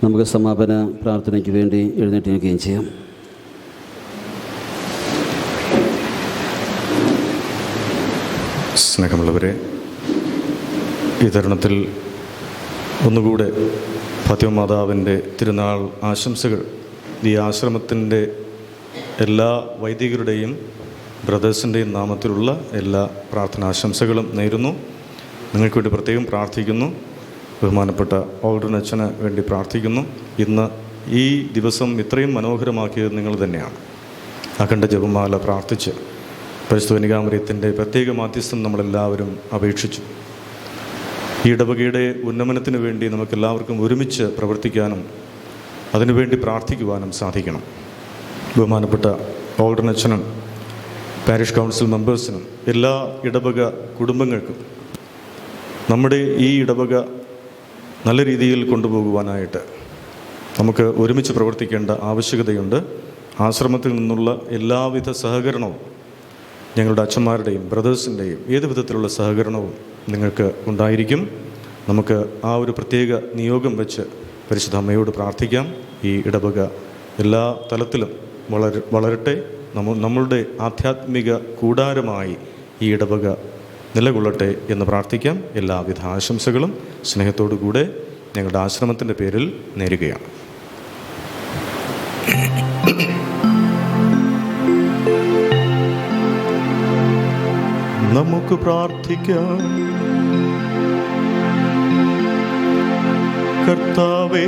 നമുക്ക് സമാപന പ്രാർത്ഥനയ്ക്ക് വേണ്ടി എഴുന്നേറ്റ് നിൽക്കുകയും ചെയ്യാം. സ്നേഹമുള്ളവരെ, ഈ തരുണത്തിൽ ഒന്നുകൂടെ ഫാത്തിമ മാതാവിൻ്റെ തിരുനാൾ ആശംസകൾ ഈ ആശ്രമത്തിൻ്റെ എല്ലാ വൈദികരുടെയും ബ്രദേഴ്സിൻ്റെയും നാമത്തിലുള്ള എല്ലാ പ്രാർത്ഥനാശംസകളും നേരുന്നു. നിങ്ങൾക്ക് വേണ്ടി പ്രത്യേകം പ്രാർത്ഥിക്കുന്നു. ബഹുമാനപ്പെട്ട ഓൾഡ്രൻ അച്ഛന് വേണ്ടി പ്രാർത്ഥിക്കുന്നു. ഇന്ന് ഈ ദിവസം ഇത്രയും മനോഹരമാക്കിയത് നിങ്ങൾ തന്നെയാണ്. അഖണ്ഡ ജപമാല പ്രാർത്ഥിച്ച് പരിശുദ്ധ കന്യകാമറിയത്തിൻ്റെ പ്രത്യേക മാധ്യസ്ഥം നമ്മളെല്ലാവരും അപേക്ഷിച്ചു. ഈ ഇടവകയുടെ ഉന്നമനത്തിന് വേണ്ടി നമുക്കെല്ലാവർക്കും ഒരുമിച്ച് പ്രവർത്തിക്കാനും അതിനുവേണ്ടി പ്രാർത്ഥിക്കുവാനും സാധിക്കണം. ബഹുമാനപ്പെട്ട ഓൾഡ്രൻ അച്ഛനും പാരിഷ് കൗൺസിൽ മെമ്പേഴ്സിനും എല്ലാ ഇടവക കുടുംബങ്ങൾക്കും നമ്മുടെ ഈ ഇടവക നല്ല രീതിയിൽ കൊണ്ടുപോകുവാനായിട്ട് നമുക്ക് ഒരുമിച്ച് പ്രവർത്തിക്കേണ്ട ആവശ്യകതയുണ്ട്. ആശ്രമത്തിൽ നിന്നുള്ള എല്ലാവിധ സഹകരണവും ഞങ്ങളുടെ അച്ഛന്മാരുടെയും ബ്രദേഴ്സിൻ്റെയും ഏത് വിധത്തിലുള്ള സഹകരണവും നിങ്ങൾക്ക് ഉണ്ടായിരിക്കും. നമുക്ക് ആ ഒരു പ്രത്യേക നിയോഗം വെച്ച് പരിശുദ്ധ അമ്മയോട് പ്രാർത്ഥിക്കാം. ഈ ഇടവക എല്ലാ തലത്തിലും വളരട്ടെ. നമ്മളുടെ ആധ്യാത്മിക കൂടാരമായി ഈ ഇടവക നിലകൊള്ളട്ടെ എന്ന് പ്രാർത്ഥിക്കാം. എല്ലാവിധ ആശംസകളും സ്നേഹത്തോടു കൂടെ ഞങ്ങളുടെ ആശ്രമത്തിൻ്റെ പേരിൽ നേരുകയാണ്. നമുക്ക് പ്രാർത്ഥിക്കാം. കർത്താവേ,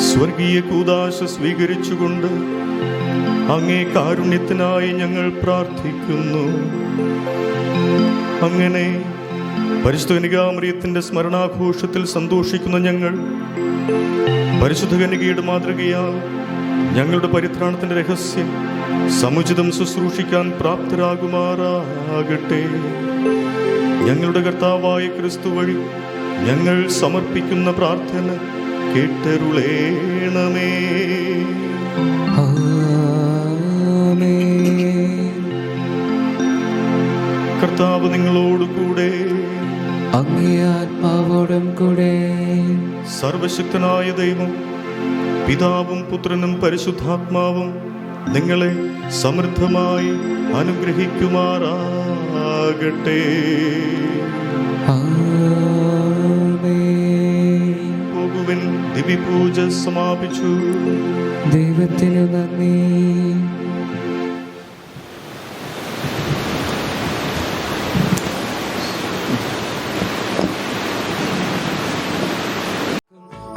സ്വർഗീയ കൂദാശ സ്വീകരിച്ചുകൊണ്ട് അങ്ങേ കാരുണ്യത്തിനായി ഞങ്ങൾ പ്രാർത്ഥിക്കുന്നു. അങ്ങനെ പരിശുദ്ധ കന്യകാമറിയത്തിൻ്റെ സ്മരണാഘോഷത്തിൽ സന്തോഷിക്കുന്ന ഞങ്ങൾ പരിശുദ്ധ കന്യകയുടെ മാതൃകയാൽ ഞങ്ങളുടെ പരിത്രാണത്തിൻ്റെ രഹസ്യം സമുചിതം ശുശ്രൂഷിക്കാൻ പ്രാപ്തരാകുമാറാകട്ടെ. ഞങ്ങളുടെ കർത്താവായ ക്രിസ്തു വഴി ഞങ്ങൾ സമർപ്പിക്കുന്ന പ്രാർത്ഥന കേട്ടരുളേണമേ. കർത്താവ് നിങ്ങളോട് കൂടെ, അങ്ങേ ആത്മാവോടും കൂടെ. സർവശക്തനായ ദൈവം പിതാവും പുത്രനും പരിശുദ്ധാത്മാവും നിങ്ങളെ സമൃദ്ധമായി അനുഗ്രഹിക്കുമാറാകട്ടെ. പോകുവിൻ, ദിവ്യപൂജ സമാപിച്ചു. ദൈവത്തിന് നന്ദി.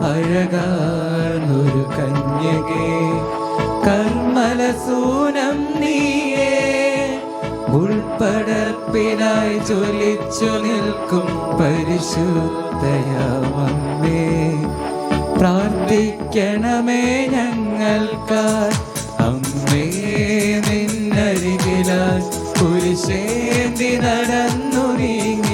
അഴകാർന്നൊരു കന്യകേ, കർമ്മലസൂനം നീയേ, ഉൾപ്പടർപ്പിനായി ജ്വലിച്ചു നിൽക്കും പരിശുദ്ധയാമമ്മേ, പ്രാർത്ഥിക്കണമേ ഞങ്ങൾക്കായി. അമ്മേ, നിന്നരികിലായി കുരിശേന്തി നടന്നു നീങ്ങി